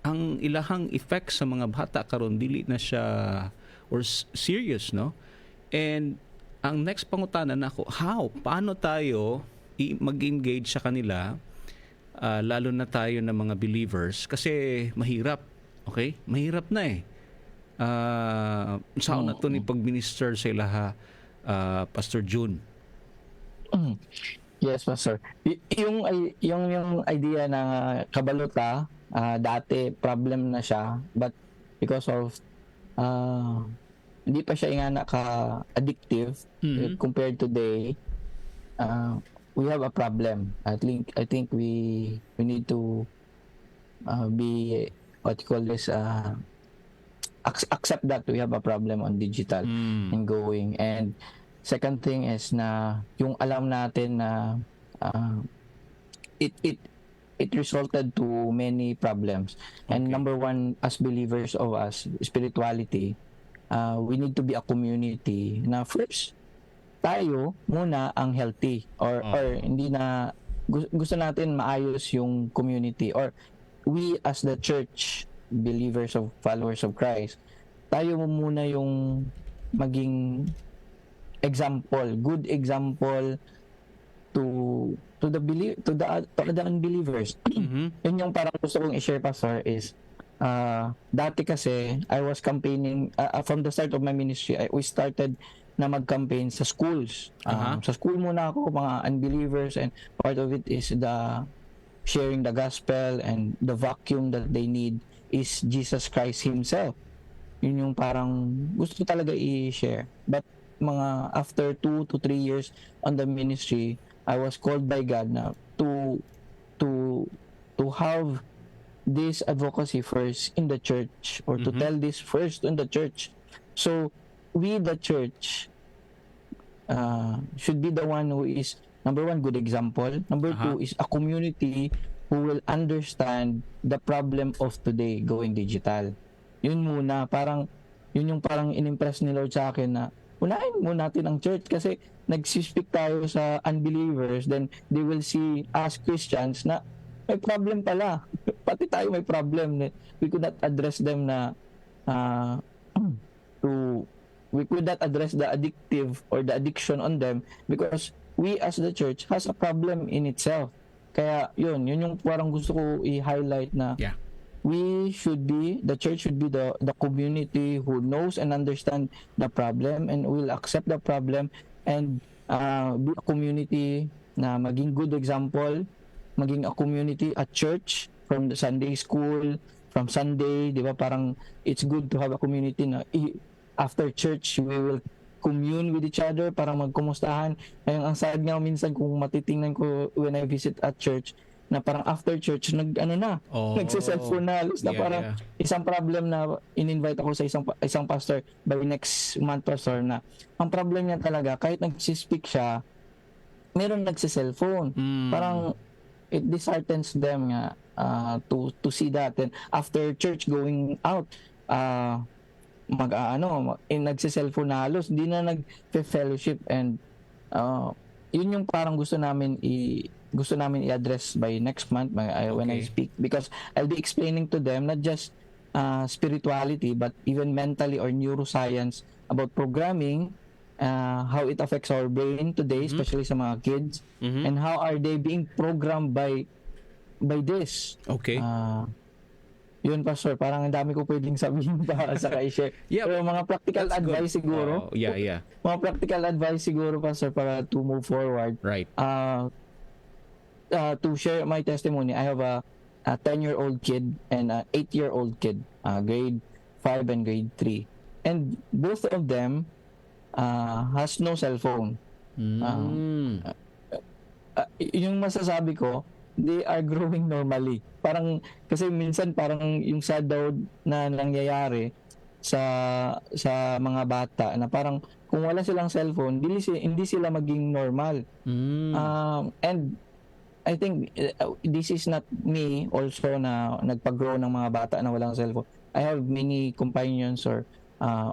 ang ilahang effect sa mga bata karon dili na siya or serious, no? And ang next pangutana nako, paano tayo mag-engage sa kanila, lalo na tayo na mga believers, kasi mahirap, okay? Mahirap na saan na to ni pag-minister sa ilaha, Pastor June? Yes, Pastor. Yung idea ng kabalota, dati problem na siya, but because of hindi pa siya ingana ka addictive compared today, we have a problem. I think we need to be what you call this, accept that we have a problem on digital and going. And second thing is na yung alam natin na it resulted to many problems. And number one, as believers of us, spirituality, we need to be a community na first tayo muna ang healthy, or hindi na gusto natin maayos yung community, or we as the church, believers of followers of Christ, tayo muna yung maging example, good example to the unbelievers. Yun yung parang gusto kong i-share, Pastor, is dati kasi I was campaigning from the start of my ministry. We started na mag-campaign sa schools. Sa school muna ako, mga unbelievers, and part of it is the sharing the gospel, and the vacuum that they need is Jesus Christ Himself. Yun yung parang gusto talaga i-share. But mga after 2 to 3 years on the ministry, I was called by God na to have this advocacy first in the church, or to tell this first in the church. So we, the church, should be the one who is, number one, good example. Number two is a community who will understand the problem of today going digital. Yun muna, parang yun yung parang in-impress ni Lord sa akin, na unahin muna natin ang church, kasi nag-speak tayo sa unbelievers, then they will see us Christians na may problem pala. Pati tayo may problem. We could not address them na we could not address the addictive or the addiction on them, because we as the church has a problem in itself. Kaya yun yung parang gusto ko i-highlight na the church should be the community who knows and understand the problem and will accept the problem and be a community na maging good example, maging a community at church, from the Sunday school, from Sunday, di ba, parang it's good to have a community na after church we will commune with each other, parang magkumustahan. Ang sad nga minsan kung matitingnan ko when I visit at church, na parang after church nagse-cellphone na halos na parang isang problem na in-invite ako sa isang pastor by next month pastor na ang problem niya talaga kahit nag-speak siya meron nagse-cellphone parang it disheartens them nga to see that. And after church going out nagse-cellphone na halos hindi na nag-fellowship and yun yung parang gusto namin i-address by next month when I speak, because I'll be explaining to them not just spirituality but even mentally or neuroscience about programming, how it affects our brain today, especially sa mga kids, and how are they being programmed by this. Yun, Pastor, parang ang dami ko pwedeng sabihin pa sa i-share. Pero mga practical advice siguro. Mga practical advice siguro, Pastor, para to move forward. Right. To share my testimony, I have a 10-year-old kid and a 8-year-old kid, grade 5 and grade 3. And both of them has no cell phone. Yung masasabi ko, they are growing normally. Parang kasi minsan parang yung sad daw na nangyayari sa mga bata na parang kung wala silang cellphone, hindi sila maging normal. And I think this is not me also na nagpag-grow ng mga bata na walang cellphone. I have many companions or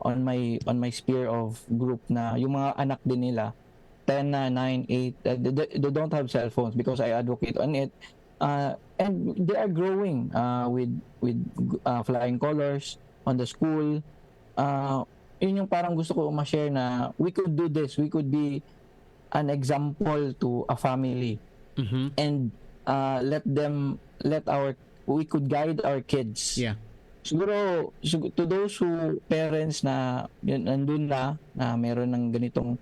on my sphere of group na yung mga anak din nila 10 na 9, 8 they don't have cell phones because I advocate on it, and they are growing with flying colors on the school. Yun yung parang gusto ko ma-share na we could do this, we could be an example to a family, and we could guide our kids. Siguro to those who parents na yun, nandun na meron ng ganitong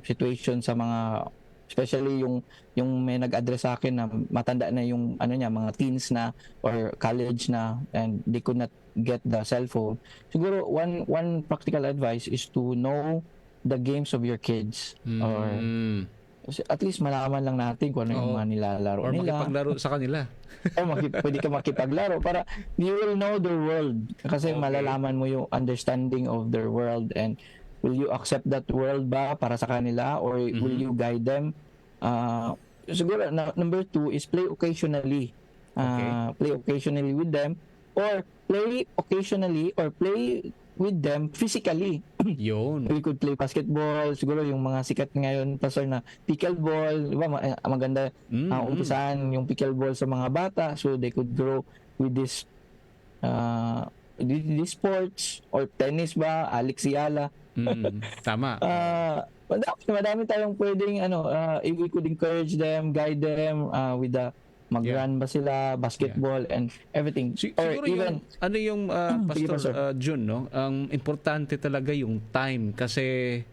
situation sa mga, especially yung may nag-address sa akin na matanda na yung mga teens na or college na and they could not get the cell phone. Siguro one practical advice is to know the games of your kids, or at least malaman lang natin kung ano yung mga nilalaro nila. Or makipaglaro sa kanila. Pwede ka makipaglaro para you will know their world. Kasi malalaman mo yung understanding of their world, and will you accept that world ba para sa kanila, or will you guide them? Siguro number 2 is play occasionally. Play occasionally with them, or play occasionally or play with them physically. Yun. We could play basketball. Siguro yung mga sikat ngayon, Pastor, na pickleball. Diba? Maganda umpisahan yung pickleball sa mga bata so they could grow with this sports, or tennis ba, Alex Yala. Tama. Madami tayong pwedeng we could encourage them, guide them with the mag-run ba sila, basketball and everything. Siguro even yung Pastor Jun, no? Ang importante talaga yung time, kasi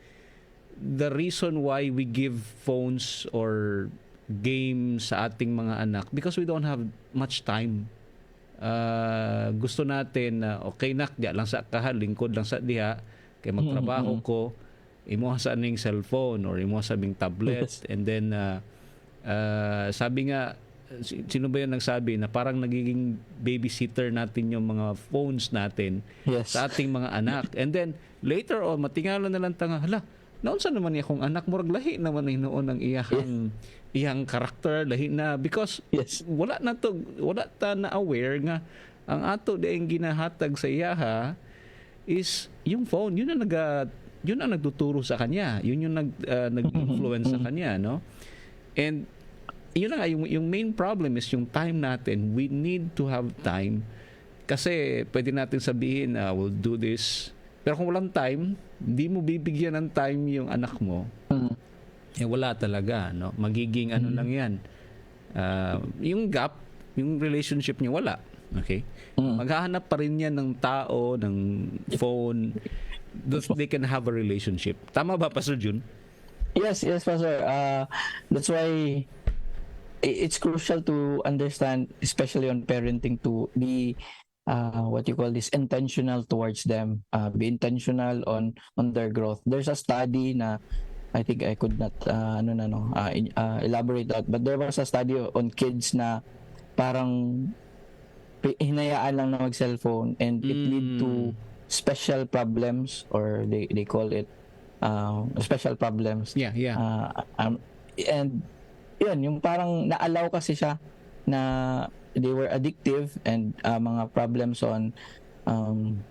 the reason why we give phones or games sa ating mga anak because we don't have much time. Gusto natin okay nak diya lang sa kahal, lingkod lang sa diha kay magtrabaho ko, imuha sa aning cellphone or imuha sa aming tablet. And then sabi nga, sino ba yun nagsabi na parang nagiging babysitter natin yung mga phones natin sa ating mga anak. And then later on matingala na lang tanga, hala, naunsa naman niya kung anak mo, lahi naman ay noon ang iyang karakter, lahi na, because wala ta na aware nga ang ato daing ginahatag sa iyaha is yung phone. Yun ang nagtuturo sa kanya, yun yung nag-influence sa kanya, no? And yun na nga, yung main problem is yung time natin. We need to have time, kasi pwede natin sabihin we'll do this, pero kung walang time, hindi mo bibigyan ng time yung anak mo, wala talaga, no? Magiging ano lang yan. Yung gap, yung relationship niyo wala. Okay? Maghahanap pa rin yan ng tao, ng phone, that they can have a relationship. Tama ba, Pastor Jun? Yes, Pastor. That's why it's crucial to understand, especially on parenting, to be what you call this, intentional towards them. Be intentional on their growth. There's a study na I think I could not elaborate that, but there was a study on kids na parang hinayaan lang na mag-cellphone, and it lead to special problems, or they call it special problems. And yun, yung parang naalaw kasi siya na they were addictive, and mga problems on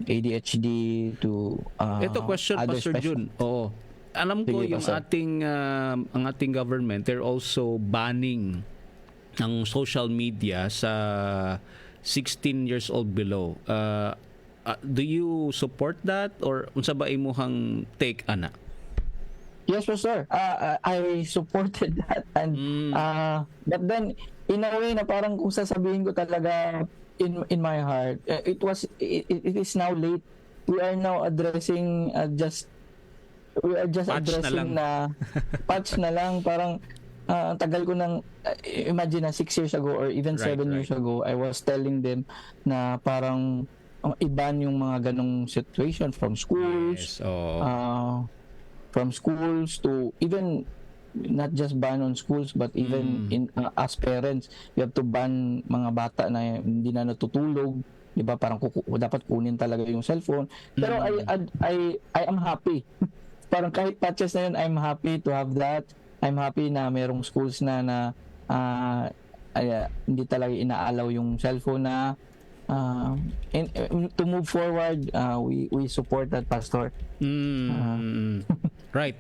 ADHD to Ito question, other Pastor Jun. Oo. Alam ko Sige, yung Pastor. ang ating government, they're also banning ng social media sa 16 years old below. Do you support that, or unsa ba imuhang take ana? Yes, Pastor. I supported that, and but then in a way na parang kung sasabihin ko talaga in my heart, it is now late. We are now addressing we are just Patch addressing na patch na lang. Parang ang tagal ko nang imagine na 6 years ago or even 7 years ago, I was telling them na parang iban yung mga ganong situation from schools. From schools to even not just ban on schools, but even in as parents, you have to ban mga bata na hindi na natutulog, di ba? Parang dapat kunin talaga yung cellphone. Pero I am happy. Parang kahit patches na yun, I'm happy to have that. I'm happy na merong schools na hindi talaga inaalaw yung cellphone na to move forward. We support that, Pastor. Right.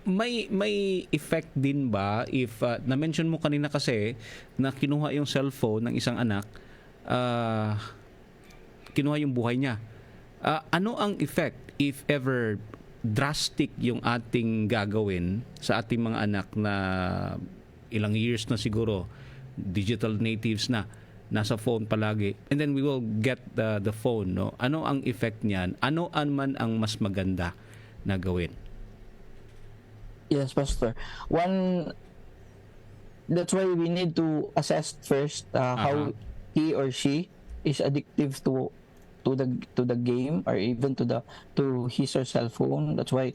May effect din ba if na-mention mo kanina kasi na kinuha yung cellphone ng isang anak, kinuha yung buhay niya. Ano ang effect if ever drastic yung ating gagawin sa ating mga anak na ilang years na siguro, digital natives na, nasa phone palagi, and then we will get the phone, no? Ano ang effect niyan? Ano man ang mas maganda na gawin? Yes, Pastor. That's why we need to assess first how he or she is addictive to the game, or even to his or cell phone. That's why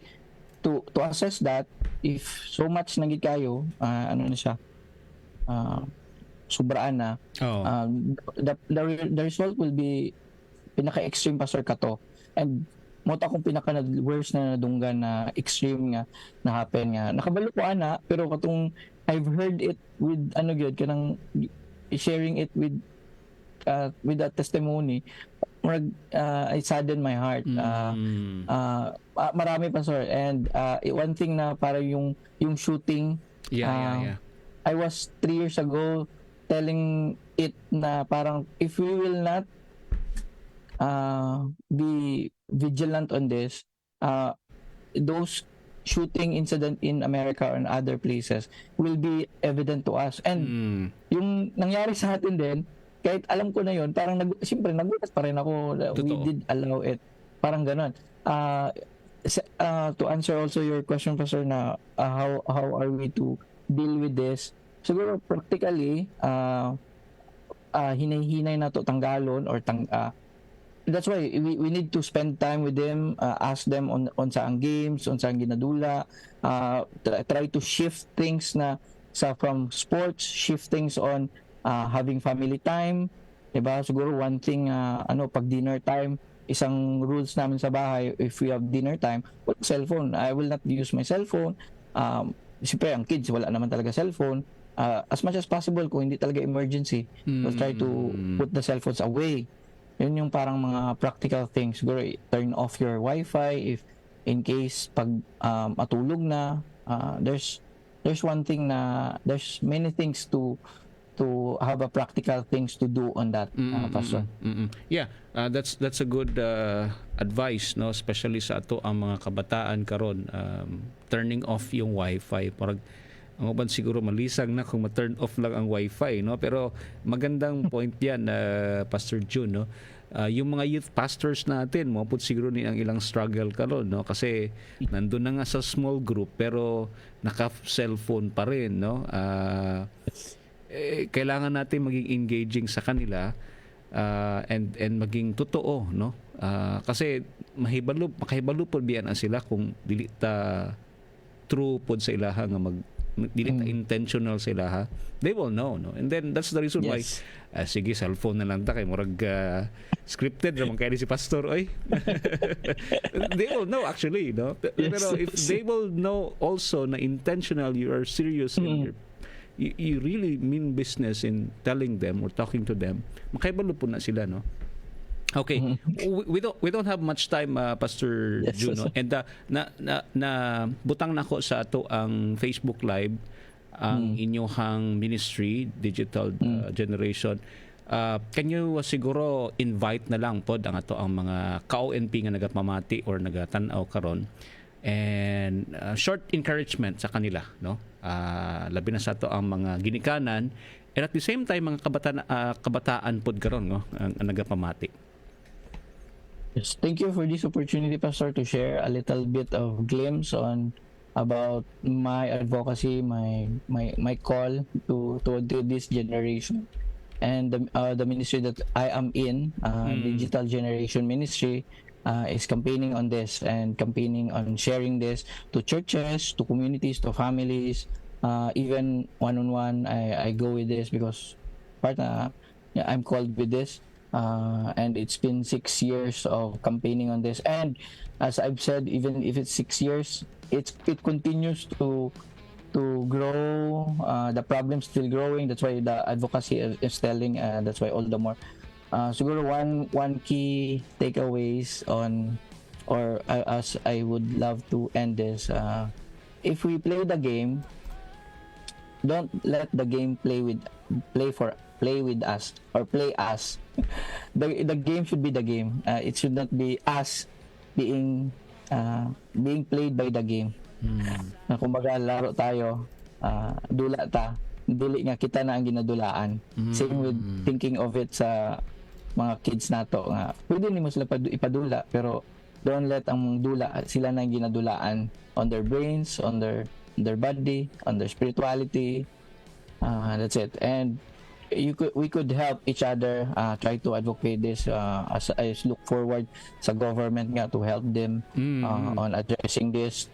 to assess that, if so much nagit kayo, ano na siya, sobraan na, the result will be pinaka-extreme, Pastor, kato. And mota akong pinaka-worst na nadunggan na extreme nga na happen nga. Nakabalo ko ana, pero katong I've heard it with kanang sharing it with that testimony, I saddened my heart. Marami, Pastor, and one thing na para yung shooting, I was 3 years ago telling it na parang if we will not be vigilant on this, those shooting incident in America or in other places will be evident to us. And yung nangyari sa atin din, kahit alam ko na yun, parang siyempre nagulat pa rin ako. We did allow it. Parang ganon. To answer also your question, Pastor, na how are we to deal with this? Siguro practically, hinay-hinay na to tanggalon, or that's why we need to spend time with them, ask them on saang games, on saang ginadula, try to shift things na from sports, shift things on having family time, diba? Siguro one thing, pag dinner time, isang rules namin sa bahay, if we have dinner time, cellphone, I will not use my cellphone. Siyempre ang kids wala naman talaga cellphone. As much as possible, kung hindi talaga emergency, we'll try to put the cell phones away. Yun yung parang mga practical things. Siguro turn off your wifi if in case pag matulog na. There's one thing na there's many things to to have a practical things to do on that, Pastor. Yeah, that's a good advice, no, especially sa ato ang mga kabataan karon, turning off yung wifi. Parang ang uban siguro malisang na kung ma-turn off lang ang wifi, no, pero magandang point yan, Pastor June, no. Yung mga youth pastors natin mo put siguro ni ang ilang struggle karon, no, kasi nandun na nga sa small group pero naka cellphone pa rin, no. Kailangan natin maging engaging sa kanila, and maging totoo, no, kasi makahibalo pod biyan ang sila kung dili ta true pod sa ilaha nga dili ta intentional sa ilaha, they will know, no, and then that's the reason why sige, cellphone na lang ta kay murag scripted naman kaya si pastor, oy. They will know actually, no, pero if they will know also na intentional, you are serious in you really mean business in telling them or talking to them, makaibalo po na sila, no. Okay, we don't have much time, Pastor Juno, and na butang nako sa ato ang Facebook Live ang inyong ministry, Digital Generation. Can you siguro invite na lang pod ang ato ang mga ka-ONP nga nagapamati or nagatanaw karon, and short encouragement sa kanila, no, labi na sa ato ang mga ginikanan, and at the same time mga kabataan pod karon, no, ang nagapamati. Yes, thank you for this opportunity, Pastor, to share a little bit of glimpse on about my advocacy, my call to this generation, and the ministry that I am in, Digital Generation Ministry, is campaigning on this and campaigning on sharing this to churches, to communities, to families, even one-on-one. I go with this because I'm called with this. And it's been 6 years of campaigning on this, and as I've said, even if it's 6 years, it continues to grow. The problem still growing. That's why the advocacy is telling. That's why all the more. Siguro one key takeaways on, or as I would love to end this. If we play the game, don't let the game play with us or play us. The game should be the game. It should not be us being played by the game. Na kumbaga laro tayo, dula ta, dili nga kita na ang ginadulaan. Same with thinking of it sa mga kids nato nga pwede nimo sila ipadula, pero don't let ang dula sila na ang ginadulaan on their brains, on their body, on their spirituality. That's it. And we could help each other try to advocate this, as I look forward sa government nga to help them on addressing this.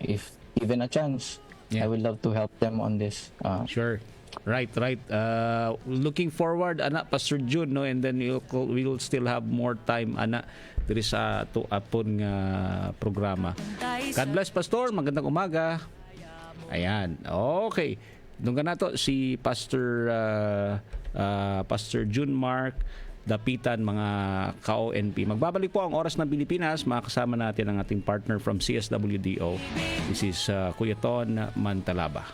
If given a chance, I would love to help them on this. Sure. Right. Looking forward, ana, Pastor June, no, and then we'll still have more time, ana, diri sa to apon nga programa. God bless, Pastor. Magandang umaga. Ayan. Okay. Doon ka na to si Pastor June Mark Dapitan, mga ka-ONP. Magbabalik po ang Oras ng Pilipinas. Makasama natin ang ating partner from CSWDO. This is Kuya Ton Mantalaba.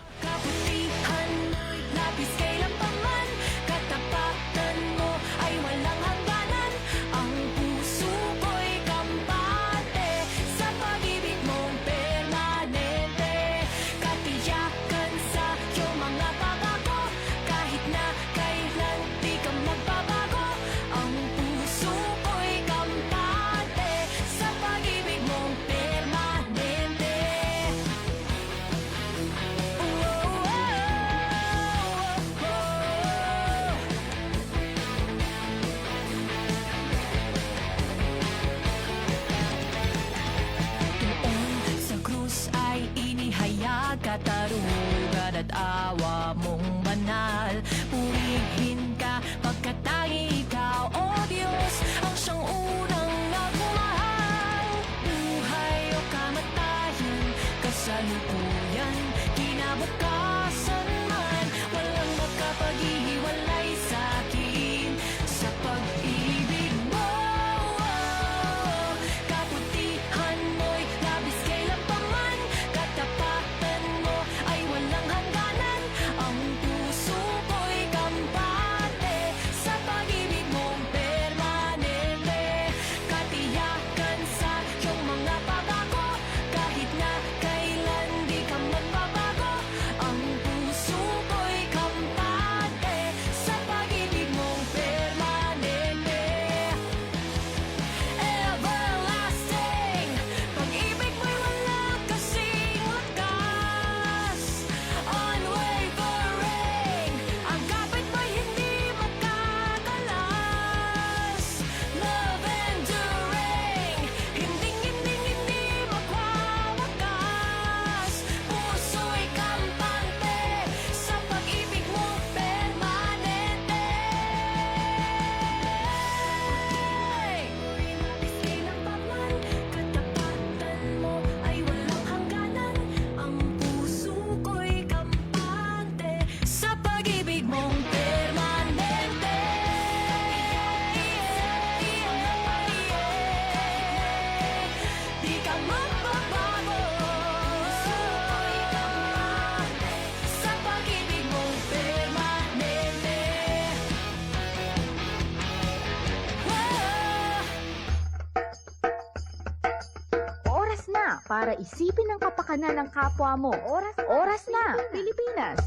Katarugan at awa mong banal, purihin ka pagkatangi ikaw, O Diyos, ang siyang unang nagmahal. Buhay o kamatayan, kasalukuyan, kinabukasan man, walang makapaghihiwalay sa akin sa pag-ibig mo. Kaputihan mo'y labis kailan pa man, katapatan ay walang hangganan, ang puso ko'y para isipin ang kapakanan ng kapwa mo. Oras na, Pilipinas!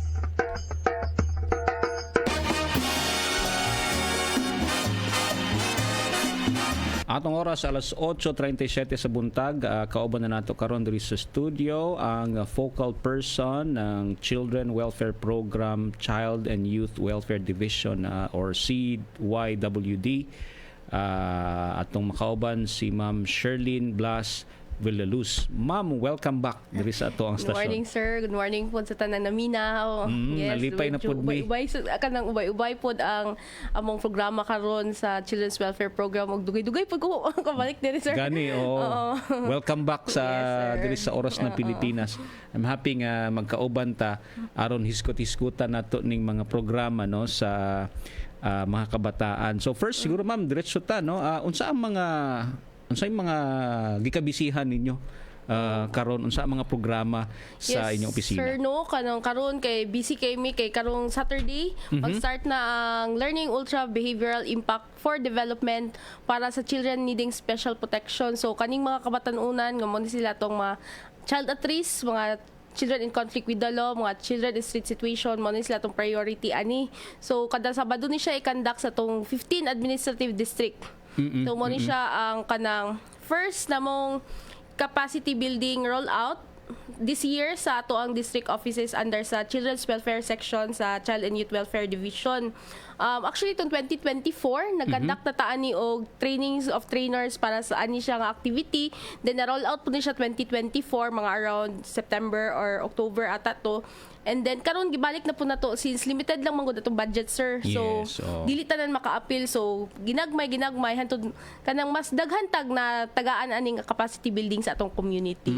Atong oras alas 8:37 sa buntag, kauban na nato karon diri sa studio ang focal person ng Children Welfare Program Child and Youth Welfare Division or CYWD. Atong makauban si Ma'am Sherlyn Blas Villaluz. Ma'am, welcome back diri sa ato ang Good stasyon. morning, sir. Good morning po sa tanan naminaw. Nalipay na pud mi. Ubay pod ang among programa karon sa Children's Welfare Program og dugay-dugay pod ko kabalik diri, sir. Gani, oo. Welcome back sa diri sa Oras na Pilipinas. I'm happy nga magkauban ta aron hiskot-hiskutan nato ning mga programa no sa mga kabataan. So first siguro ma'am diretso ta no. Unsa ang mga gikabisihan ninyo karon unsa ang mga programa sa inyong opisina? Sir, no, karon kay busy kay mi kay karong Saturday mag-start na ang Learning Ultra Behavioral Impact for Development para sa children needing special protection. So kaning mga kabatanunan nga mo ni sila tong mga child at risk, mga children in conflict with the law, mga children in street situation, mo ni sila tong priority ani. So kada Sabado ni siya i-conduct sa tong 15 administrative district. So mo ni siya ang kanang first namong capacity building rollout this year sa ato ang district offices under sa Children's Welfare Section sa Child and Youth Welfare Division. Actually itong 2024 nag-conduct na taan ni og trainings of trainers para sa ani siya nga activity. Then na roll out po ni siya 2024 mga around September or October ata to. And then karon gibalik na po na to since limited lang man gud atong budget, sir. So dili tanan maka-appeal, so ginagmay hantod kanang mas daghan tag na tagaan aning capacity building sa atong community.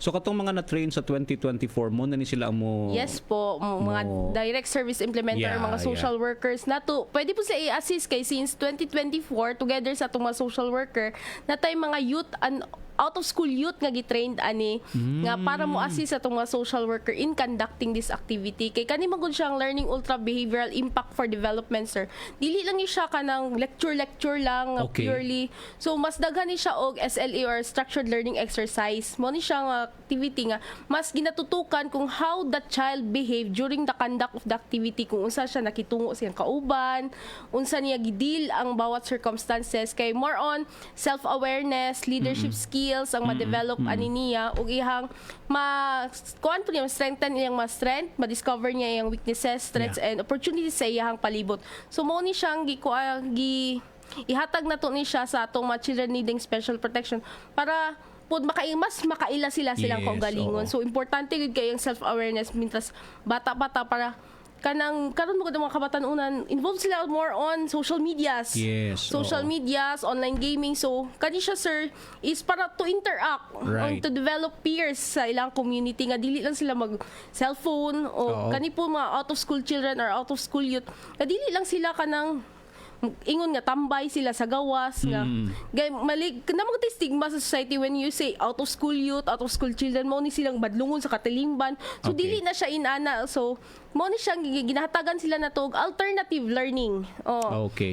So katong mga na-train sa 2024 mo na ni sila mo. Yes po, mga direct service implementer, mga social workers na to pwede po sila i-assist kay since 2024 together sa atong mga social worker natay mga youth and out of school youth nga gitrained ani nga para mo assist sa atong mga social worker in conducting this activity. Kay kani magud siyang Learning Ultra Behavioral Impact for Development, sir. Dili lang ni siya kanang lecture lang purely. So mas daghan ni siya og SLA or structured learning exercise. Mo ni siya nga activity nga mas ginatutukan kung how the child behave during the conduct of the activity, kung unsa siya nakitungo siyang kauban, unsa niya gidil ang bawat circumstances, kay more on self-awareness, leadership skills ang ma-develop ani niya ug ihang kuan po niya strengthen iyang strength, ma-discover niya iyang weaknesses, threats and opportunities sa iyang palibot. So mo ni siyang ihatag na to ni siya sa atong mga children needing special protection para pud mas makaila silang kaugalingon. So importante gid kay ang self-awareness mintras bata-bata para kanang karon mo gud mga kabatanunan involved sila more on social medias. Social medias, online gaming. So kani siya, sir, is para to interact and to develop peers sa ilang community nga dili lang sila mag cellphone o kani po mga out of school children or out of school youth nga dili lang sila kanang ingon nga tambay sila sa gawas nga mali na mga stigma sa society when you say out of school youth, out of school children, mo ni silang badlungon sa katilingban. So dili na siya inana. So mo ni siyang ginahatagan sila na to alternative learning.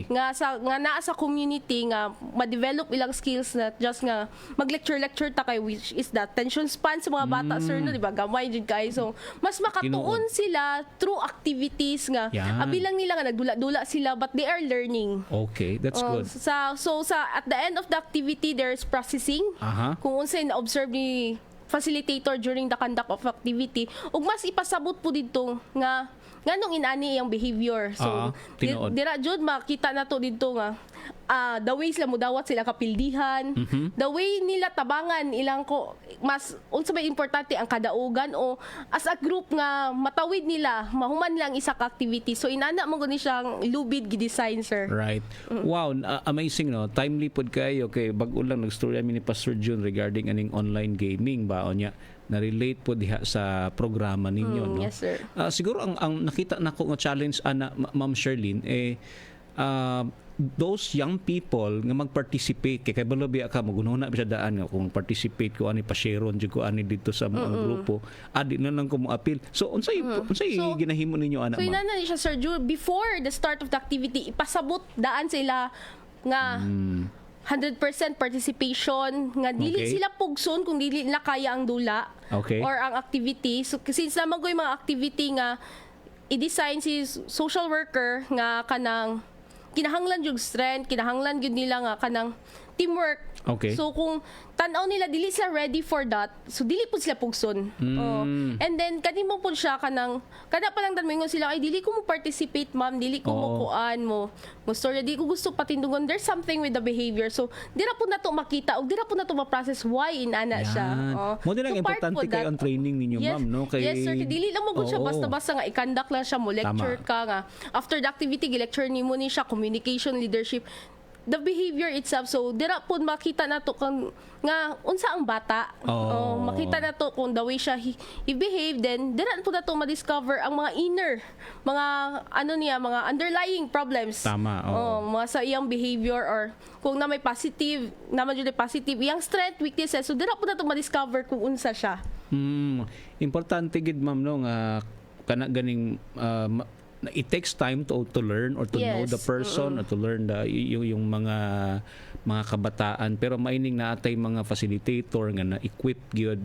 Nga naa sa community nga ma-develop ilang skills na just nga mag-lecture ta kay which is the attention span sa mga bata, sir, no, di ba? Gamay jud kay. So mas makatuon sila through activities nga abi lang nila nga nagdula-dula sila but they are learning. Okay, that's good. So at the end of the activity there's processing. Kung unsay na-observe ni facilitator during the conduct of activity ug mas ipasabot po didto nga nganong inani iyang behavior. So dira jud makita nato didto nga the way sila mudawat sila kapildihan, the way nila tabangan ilang ko mas unsa may importante ang kadaugan o as a group nga matawid nila mahuman lang isa ka activity. So inana mo gani siyang lubid gi-design, sir. Right. Wow, amazing, no. Timely pod kayo kay bag-o lang nag-story ni Pastor June regarding aning online gaming ba onya na-relate po diha sa programa ninyo, no? Yes, sir. Siguro ang nakita nako nga challenge ana Ma'am Sherlyn those young people nga mag-participate kay balobi ka magununa biya daan nga kung participate ko ani pa-shareon jud ko ani dito sa mga grupo adi na lang ko mo appeal. So unsay ginahimo ninyo ana? So inana ni siya, sir, before the start of the activity ipasabot daan sa ila nga 100% participation nga dili Okay. sila pugson kung dili na kaya ang dula Okay. or ang activity. So since naman ko yung mga activity nga i-design si social worker nga kanang kinahanglan yung strength, kinahanglan yun nila nga kanang teamwork. Okay. So kung tanaw nila dili sila ready for that, so dili po sila pugson. Oh. And then kanimo po siya kada pa lang tanmingon sila ay dili ko mo participate ma'am, dili ko mo kuan mo. Storya di ko gusto patindungon, there's something with the behavior. So dira po nato makita ug dira po nato ma-process why inana siya. Mo din ang So, part importante po kayo that. ang training ninyo, Yes, ma'am, no? Yes sir, dili lang mo gud siya Oo. basta-basta nga i-conduct lang siya mo lecture Tama. ka nga. After the activity gi-lecture nimo ni siya communication, leadership, the behavior itself. So dira po makita nato kung nga unsa ang bata. Oh. Makita nato kung the way siya i-behave, then dira po nato ma-discover ang mga inner mga mga underlying problems. Tama, oo. Mga sa iyang behavior or kung na may positive, naman jud positive iyang strength, weaknesses. So dira po nato ma-discover kung unsa siya. Importante gid, ma'am, no, nga kana ganing it takes time to learn or to know Yes. the person or to learn yung mga kabataan, pero maining naatay mga facilitator nga na equip gyud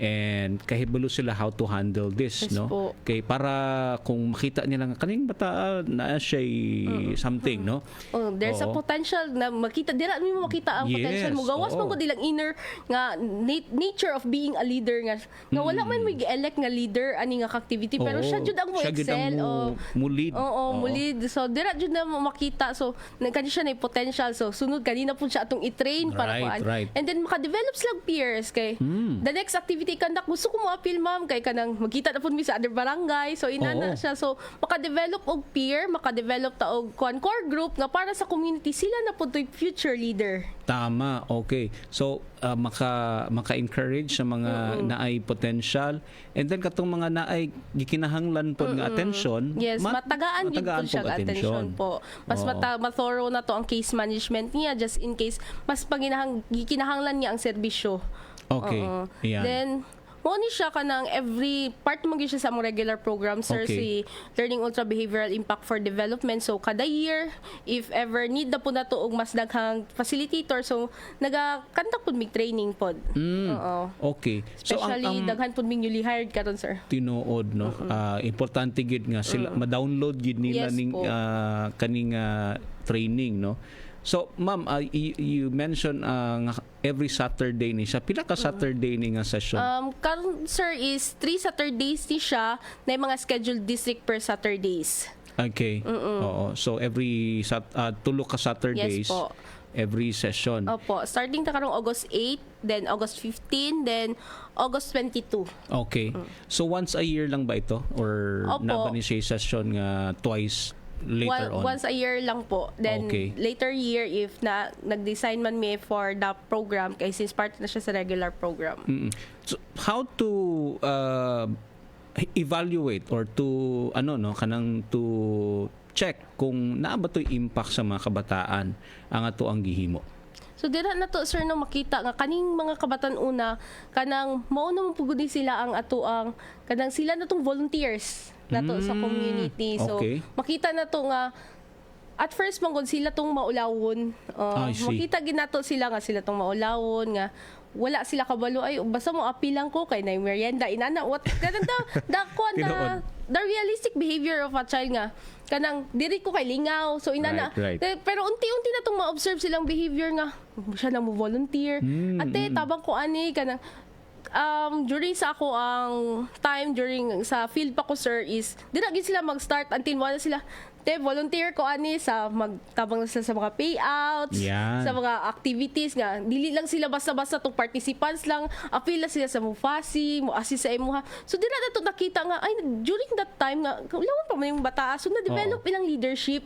and kahibalo sila how to handle this, Yes no? po. Kay para kung makita nila nga kaning bata na siya something, no? There's a Oo. potential na makita dira mo makita ang Yes, potential mo gawas oo. man gud ilang inner nga nature of being a leader nga wala man mo gi-elect nga leader ani nga activity pero Oo. siya jud ang mo Siya gyud ang excel mo lead. mo lead. So dira jud na mo makita, so kani siya na potential, so sunod kanina po siya atong i-train para Right, kuan. right. And then maka-develop sila peers kay the next activity conduct gusto ko mo appeal ma'am kay kanang magkita na pud mi sa other barangay, so inana Oo. siya, so maka-develop og peer, maka-develop ta og core group nga para sa community sila na pud to'y future leader. Tama, okay. So, maka-encourage sa mga naay potential, and then katong mga naay gikinahanglan po nga attention, Yes, matagaan yun po siya pong attention po. Mas Oo. ma-thorough na to ang case management niya just in case mas gikinahanglan niya ang serbisyo. Okay. Oo. Yan. Then mo ni siya kanang every part mo siya sa mga regular program, sir, Okay. si Learning Ultra Behavioral Impact for Development. So kada year if ever need na po na to og mas daghang facilitator, so naga-conduct pud mig training pod. Oo. Okay. So, Especially ang daghan pud mig newly hired karon, sir. tinuod, no? Importante gid nga sila ma-download gid nila Yes ning po. kaning training, no? So, ma'am, you mentioned nga every Saturday ni siya. Pila ka Saturday ni nga session? Karon, sir, is 3 Saturdays ni siya na yung mga scheduled district per Saturdays. Okay. Oo. So, every tulo ka Saturdays, Yes po. every session. Opo, starting ta karong August 8, then August 15, then August 22. Okay. So, once a year lang ba ito? Or Opo. na ba ni siya session nga twice later on? Once a year lang po. Then Okay. later year if nag-design man me for the program kay since part na siya sa regular program. So, how to evaluate or to kanang to check kung naa ba to'y impact sa mga kabataan ang ato ang gihimo? So dira na to, sir, no makita nga kaning mga kabataan una kanang mao na pugudi sila ang ato ang kanang sila na tong volunteers nato sa community. So okay. makita na to nga at first mangod sila tong maulawon. I see. Makita ginato sila nga sila tong maulawon nga wala sila kabalo ay basta mo apilang ko kay na merienda inana what kanang Tinuod. the realistic behavior of a child nga kanang diri ko kay lingaw, so inana Right. pero unti-unti na tong ma-observe silang behavior nga siya na mo volunteer ate tabang ko ani kanang during sa ako ang time during sa field pa ko, sir, is dira gid sila mag-start until wala sila volunteer ko ani sa magtabang na sila sa mga payouts, Yan. sa mga activities nga dili lang sila basta-basta tong participants lang, apil na sila sa Mufasi, mo assist sa imuha. So dira na to nakita nga ay during that time nga lawan pa man yung bata, so na develop ilang leadership.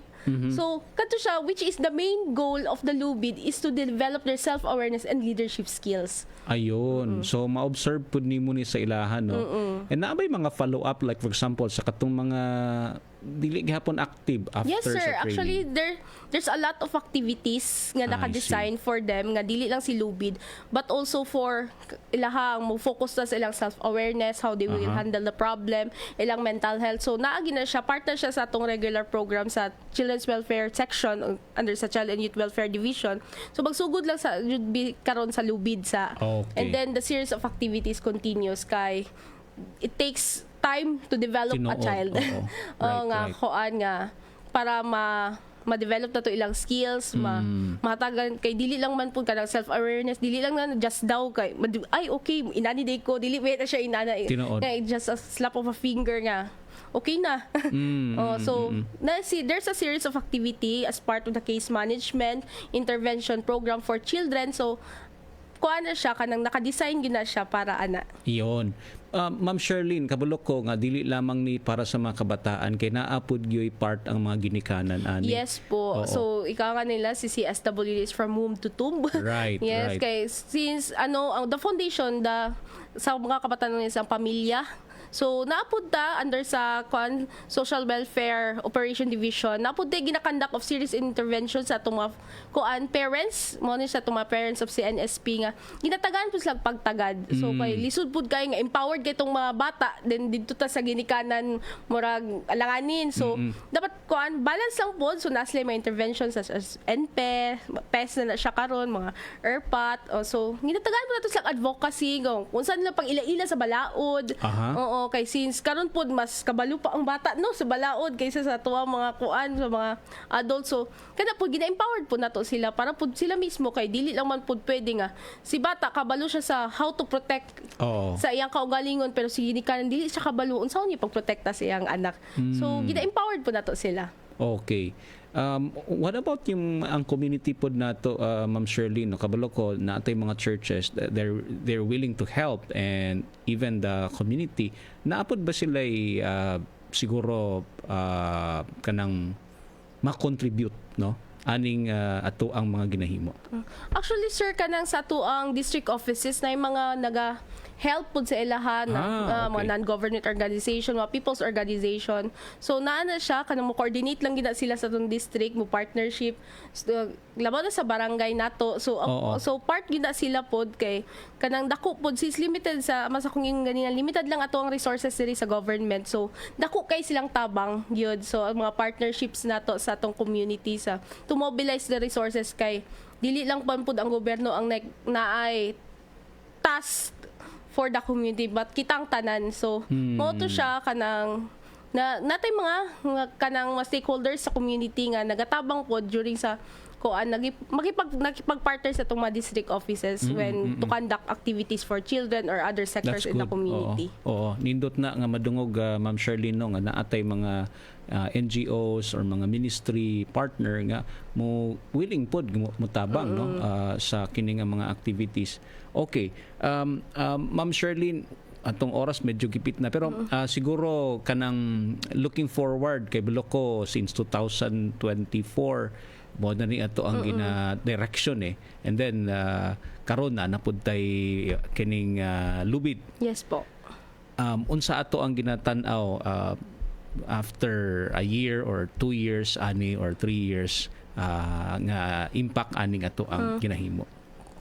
So kadto siya, which is the main goal of the LUBID is to develop their self-awareness and leadership skills. Ayun. So, ma-observe po nimo ni sa ilahan, no? And naabay mga follow-up, like for example, sa katong mga dili gihapon active after Yes, sir. sa training. Actually, there's a lot of activities nga naka-design for them nga dili lang si lubid but also for ilahang mo focus na sa ilang self-awareness, how they will handle the problem, ilang mental health. So naagi na siya, part na siya sa atong regular program sa Children's Welfare Section under sa Child and Youth Welfare Division. So magsugod lang sa karon sa lubid sa. Okay. And then the series of activities continues kay it takes time to develop a Tinuod, child. oo. Nga Right. kuan nga para ma-develop na to ilang skills, mahatagan kay dili lang man pud kanang self-awareness, dili lang na just daw kay ay okay inani day ko dili wait na siya inana Tinuod. just a slap of a finger nga okay na. There's a series of activity as part of the case management intervention program for children. So kuan na siya kanang naka-design gina siya para ana. Iyon. Ma'am Sherlyn, kabulok ko nga dili lamang ni para sa mga kabataan kay naapod gyoy part ang mga ginikanan ani. Yes po. Oo. So ika nga nila si CSW is from womb to tomb. Right, Yes, right. kay since the foundation sa mga kabataan ng isang pamilya. So naapod ta under sa Social Welfare Operation Division. Naapod ta ginakandak of serious interventions sa atong mga parents, mo ni sa atong mga parents of CNSP nga ginatagaan po sila pagtagad. So kay lisod pud kay nga empowered kay itong mga bata then didto ta sa ginikanan murag alanganin. So dapat balance lang pod. So nasli mga interventions such as NPE, PES na siya karon, mga ERPAT. So ginatagaan po nato sila advocacy kung saan lang pag ila-ila sa balaod. Oo, kay since karon pod mas kabalo pa ang bata no sa balaod kaysa sa tuwa mga sa mga adults. So kada pod gina-empowered po nato sila para pod sila mismo kay dili lang man pod pwede nga si bata kabalo siya sa how to protect sa iyang kaugalingon pero si ginikanan dili siya kabalo unsaon niya pagprotekta sa iyang anak. So gina-empowered po nato sila. Okay. What about ang community pod nato, Ma'am Sherlyn, no, kabalo ko na atay mga churches, they're willing to help and even the community. Naapod ba sila siguro kanang ma-contribute, no? Aning ato ang mga ginahimo? Actually, sir, kanang sa ato ang district offices na yung mga help po sa ilahan mga non-government organization, mga people's organization. So naana siya kanang mo coordinate lang gina sila sa tong district, mo partnership labaw na sa barangay nato. So so part gina sila pod kay kanang dako pod sis limited sa masa kung yung ganina limited lang ato ang resources diri sa government. So dako kay silang tabang gyud. So ang mga partnerships nato sa atong community sa to mobilize the resources kay dili lang pod ang gobyerno ang naay task for the community but kitang tanan. So mo to siya kanang natay mga kanang mga stakeholders sa community nga nagatabang pod during sa makipag-partner sa itong mga district offices when to conduct activities for children or other sectors in the community. Oo. Nindot na nga madungog, Ma'am Sherlyn, no, nga naatay mga NGOs or mga ministry partner nga mo willing pod mutabang no sa kini nga mga activities. Okay. Ma'am Sherlyn, atong oras medyo gipit na pero siguro kanang looking forward kay Bloko since 2024 mo na ni ato ang direction and then karon na napud tay kining lubid. Yes po. Unsa ato ang ginatan-aw after a year or 2 years ani or 3 years nga impact aning ato ang ginahimo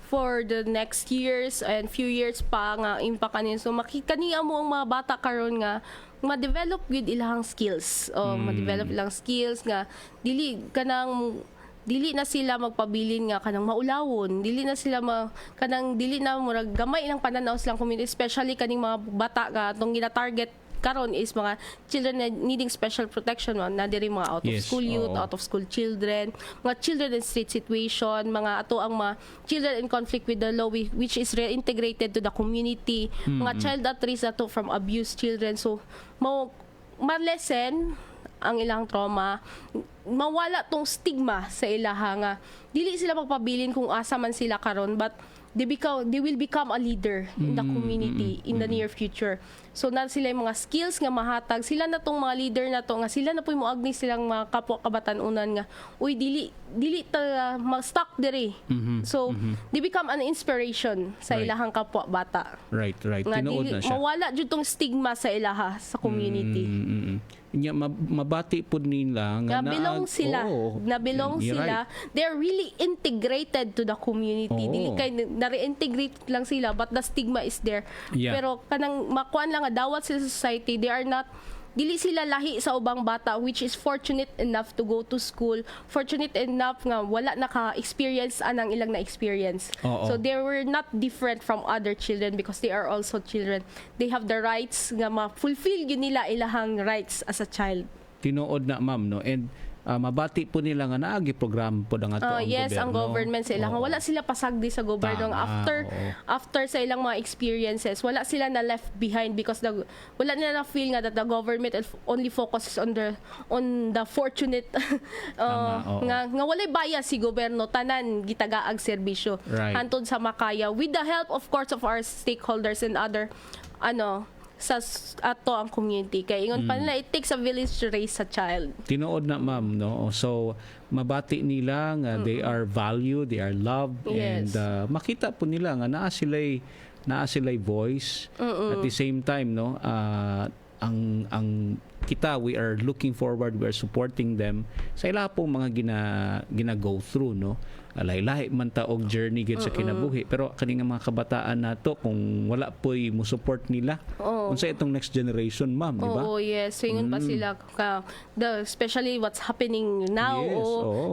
for the next years and few years pa nga impact anin. So makikaniya mo ang mga bata karon nga ma-develop gud ilang skills ma-develop ilang skills nga dili na sila magpabilin nga kanang maulawon, dili na sila dili na murag gamay ilang pananaw silang community, especially kaning mga bata nga atong gina-target karon is mga children needing special protection na diri mga out of school youth, out of school children, mga children in street situation, mga ato ang mga children in conflict with the law which is reintegrated to the community, mga child at risk ato from abused children. So ma-lessen ang ilang trauma, mawala tong stigma sa ilaha nga dili sila magpabilin kung asa man sila karon but they will become a leader in the community in the near future. So na sila yung mga skills nga mahatag, sila na tong mga leader na to nga sila na po moagni silang mga kapwa kabatan-unan nga uy dili ta mag-stuck diri. So they become an inspiration sa ilahang kapwa bata. Right. Nga Tinuod na siya. Mawala jud tong stigma sa ilaha sa community. mabati po nila nga nabilong sila. Nabilong you're sila. right. They're really integrated to the community. Dili kay na-reintegrate lang sila but the stigma is there. Yeah. Pero kanang makuan lang nga dawat sa society, they are not dili sila lahi sa ubang bata which is fortunate enough to go to school, fortunate enough nga wala naka-experience anang ilang na-experience. So they were not different from other children because they are also children. They have the rights nga ma-fulfill yun nila ilahang rights as a child. Tinuod na ma'am, no? And mabati po nila nga naagi program po ang ato ang yes, gobyerno. ang government sa ilang. Wala sila pasagdi sa gobyerno. After sa ilang mga experiences, wala sila na left behind because wala nila na feel nga that the government only focuses on the fortunate nga walay bias si gobyerno tanan gitagaag serbisyo hantod sa makaya with the help of course of our stakeholders and other sa ato ang community kay ingon pa nila it takes a village to raise a child. Tinuod na ma'am, no? So mabati nila nga they are valued, they are loved, and makita po nila nga naa sila'y voice. At the same time, no, ang kita, we are looking forward, we are supporting them sa ila pong mga gina-go through, no? Lahi-lahi man taog journey gid sa kinabuhi, pero kaning mga kabataan nato kung wala po'y mo support nila unsa itong next generation, ma'am, di ba? Yes, so ingon pa sila especially what's happening now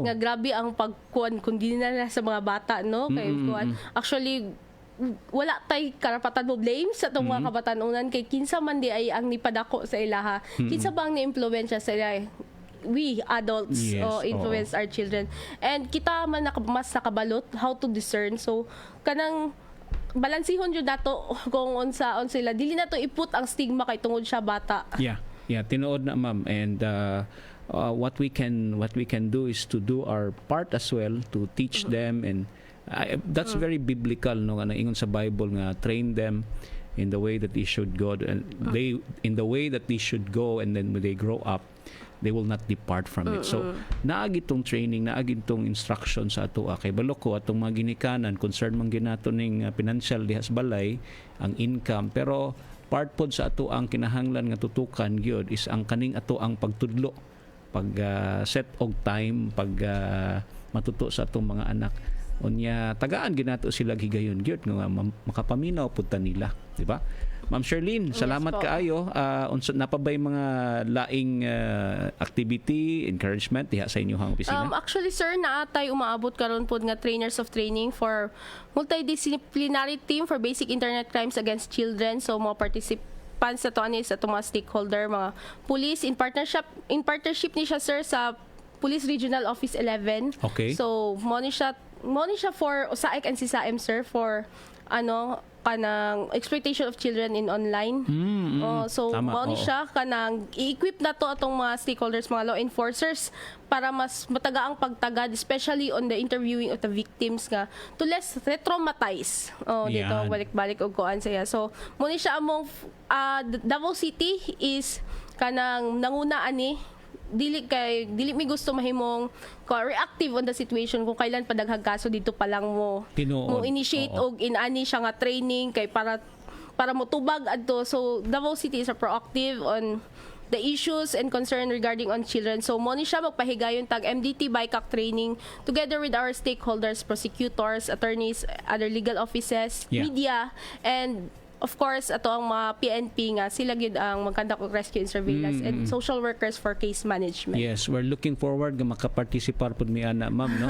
nga grabe ang pagkuan kundi na sa mga bata, no? Kay kuan actually wala tay karapatan mo blame sa itong mga kabatanunan kay kinsa man di ay ang nipadako sa ilaha, kinsa bang ni-impluwensya sa ilaha, we adults influence our children, and kita man mas nakabalot how to discern. So kanang balansihon jud nato kung unsa sila dili nato iput ang stigma kay tungod siya bata. Tinuod na ma'am, and what we can do is to do our part as well to teach them, and that's very biblical, no, nga ingon sa Bible nga train them in the way that they should go, and in the way that they should go, and then when they grow up they will not depart from it. So naagi tong training, naagi tong instruction sa ato kay baloko atong mga ginikanan concern man ginato ning financial dihas balay ang income, pero part pod sa ato ang kinahanglan nga tutukan gyud is ang kaning ato ang pagtudlo, pag set og time, pag matuto sa atong mga anak unya tagaan ginato sila higayon gyud nga makapaminaw pud ta nila, di ba? Ma'am Sherlyn, salamat kaayo. Napabay mga laing activity, encouragement diha sa inyong opisina? Actually, sir, naatay umaabot karon pod nga trainers of training for multidisciplinary team for basic internet crimes against children. So, mga participants sa mga stakeholder, mga police in partnership ni siya, sir, sa Police Regional Office 11. Okay. So, mo ni siya for USAIC and SISAM, sir, for kanang exploitation of children in online. So mao ni siya kanang i-equip na to atong mga stakeholders, mga law enforcers para mas mataga ang pagtagad, especially on the interviewing of the victims nga to less re-traumatize dito balik-balik og kuan saya. So mo ni siya among Davao City is kanang nanguna ani dili mi gusto mahimong reactive on the situation kung kailan padaghag kaso dito pa lang mo initiate og inani siya nga training kay para mo tubag adto. So Davao City is a proactive on the issues and concern regarding on children. So mo ni siya magpahigayon tag MDT BICAC training together with our stakeholders, prosecutors, attorneys, other legal offices, media, and of course, ato ang mga PNP nga, sila gyud ang mag-conduct of rescue and surveillance and social workers for case management. Yes, we're looking forward nga makaparticipar pud mi ana, ma'am, no?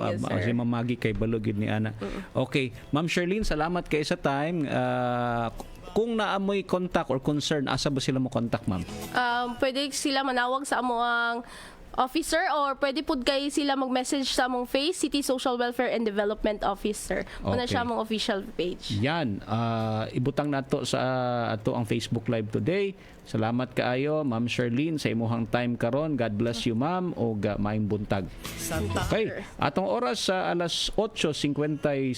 Yes, sir. Si Mamagi kay balog gyud ni ana. Okay, Ma'am Sherlyn, salamat kay sa time. Kung naamoy contact or concern, asa ba sila mo contact, ma'am? Pwede sila manawag sa amo ang officer or pwede pud kay sila mag-message sa among face City Social Welfare and Development Officer. Una siya among official page. Yan, ibutang nato sa ato ang Facebook Live today. Salamat kaayo, Ma'am Sherlyn, sa imuhang time karon. God bless you, ma'am, o maayong buntag. Okay, atong oras sa alas 8:56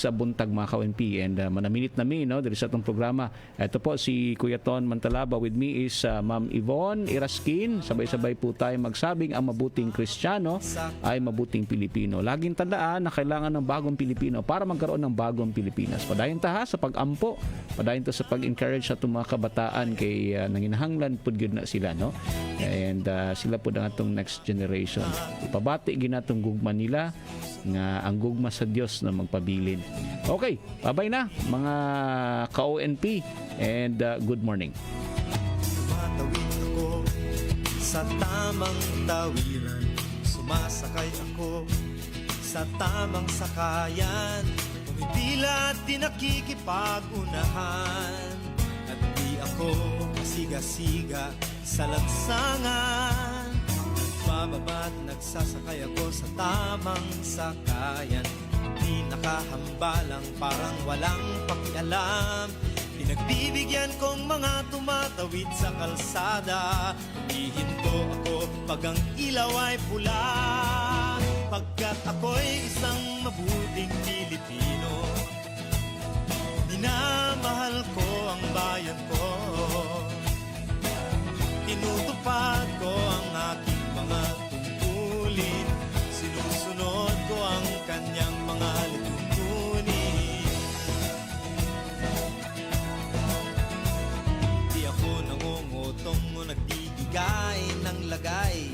sa buntag, mga ka-ONP, and manaminit nami, no, diri sa atong programa. Ito po si Kuya Ton Mantalaba, with me is Ma'am Yvonne Iraskin. Sabay-sabay po tayo sinasabing ang mabuting Kristiyano ay mabuting Pilipino. Laging tandaan na kailangan ng bagong Pilipino para magkaroon ng bagong Pilipinas. Padayon ta ha sa pag-ampo, padayon ta sa pag-encourage sa itong mga kabataan kay nanginahanglan pud gyud na sila, no? And sila pud ang atong next generation. Ipabati ginatong gugma nila nga ang gugma sa Dios na magpabilin. Okay, babay na mga ka-ONP and good morning. Tumatawid ako sa tamang tawiran, sumasakay ako sa tamang sakayan, pumipila at di nakikipag-unahan, at di ako masiga-siga sa lansangan. Nagbababa't nagsasakay ako sa tamang sakayan, di nakahambalang parang walang pakialam. Pinagbibigyan kong mga tumatawid sa kalsada, humihinto ako pag ang ilaw ay pula, pagkat ako'y isang mabuting Pilipino. Minamahal ko ang bayan ko, tinutupad ko ang aking mga tungkulin, sinusunod ko ang kanyang mga lituntunin. Di ako nangungutong o nagbibigay ng lagay,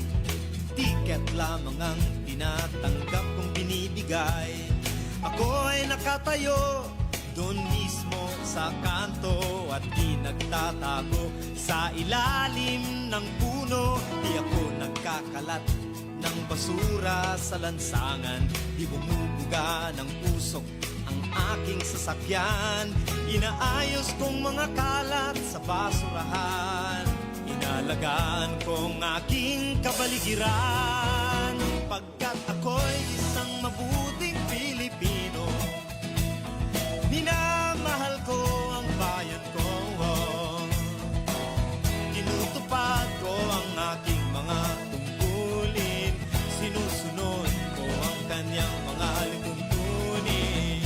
tiket lamang ang tinatanggap kong binibigay. Ako ay nakatayo doon mismo sa kanto at di nagtatago sa ilalim ng puno. Di ako nagkakalat ng basura sa lansangan, di bumubuga ng usok ang aking sasakyan. Inaayos kong mga kalat sa basurahan, inalagaan kong aking kabaligiran, pagkat ako'y isang mabuting Pilipino. Minamahal ko ang bayan ko, tinutupad ko ang aking mga tungkulin, sinusunod ko ang kanyang mga lituntunin.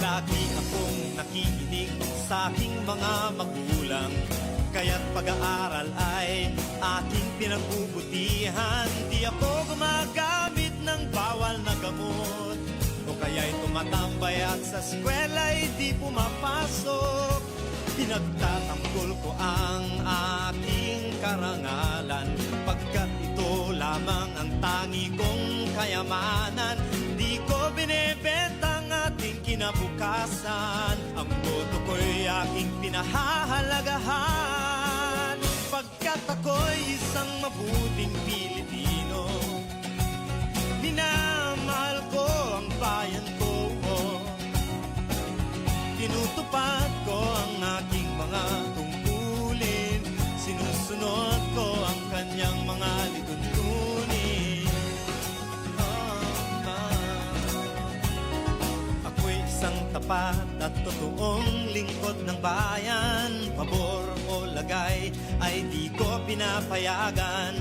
Lagi akong nakikinig sa aking mga magulang, kaya't pag-aaral ay aking pinagbubutihan. Di ako gumagamit ng bawal na gamot, o kaya'y tumatambay at sa eskwela'y di pumapasok. Pinagtatanggol ko ang aking karangalan, pagkat ito lamang ang tangi kong kayamanan. Di ko binebenta ang ating kinabukasan, ang boto ko'y aking pinahahalagahan, pagkat ako'y isang mabuting Pilipino. Minamahal ko ang bayan ko, tinutupad ko ang aking mga tungkulin, sinusunod ko ang kanyang mga lituntunin. Ako'y isang tapat at totoong lingkod ng bayan, pabor o lagay ay di ko pinapayagan.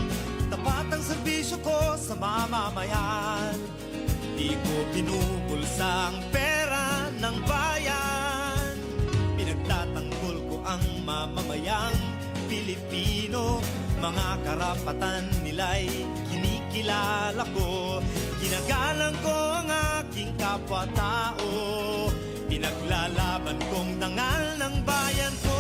Tapat ang serbisyo ko sa mamamayan, di ko binubulsa ang pera ng bayan. Pinagtatanggol ko ang mamamayang Pilipino, mga karapatan nila'y kinikilala ko. Ginagalang ko ang aking kapwa-tao, pinaglalaban kong dangal ng bayan ko.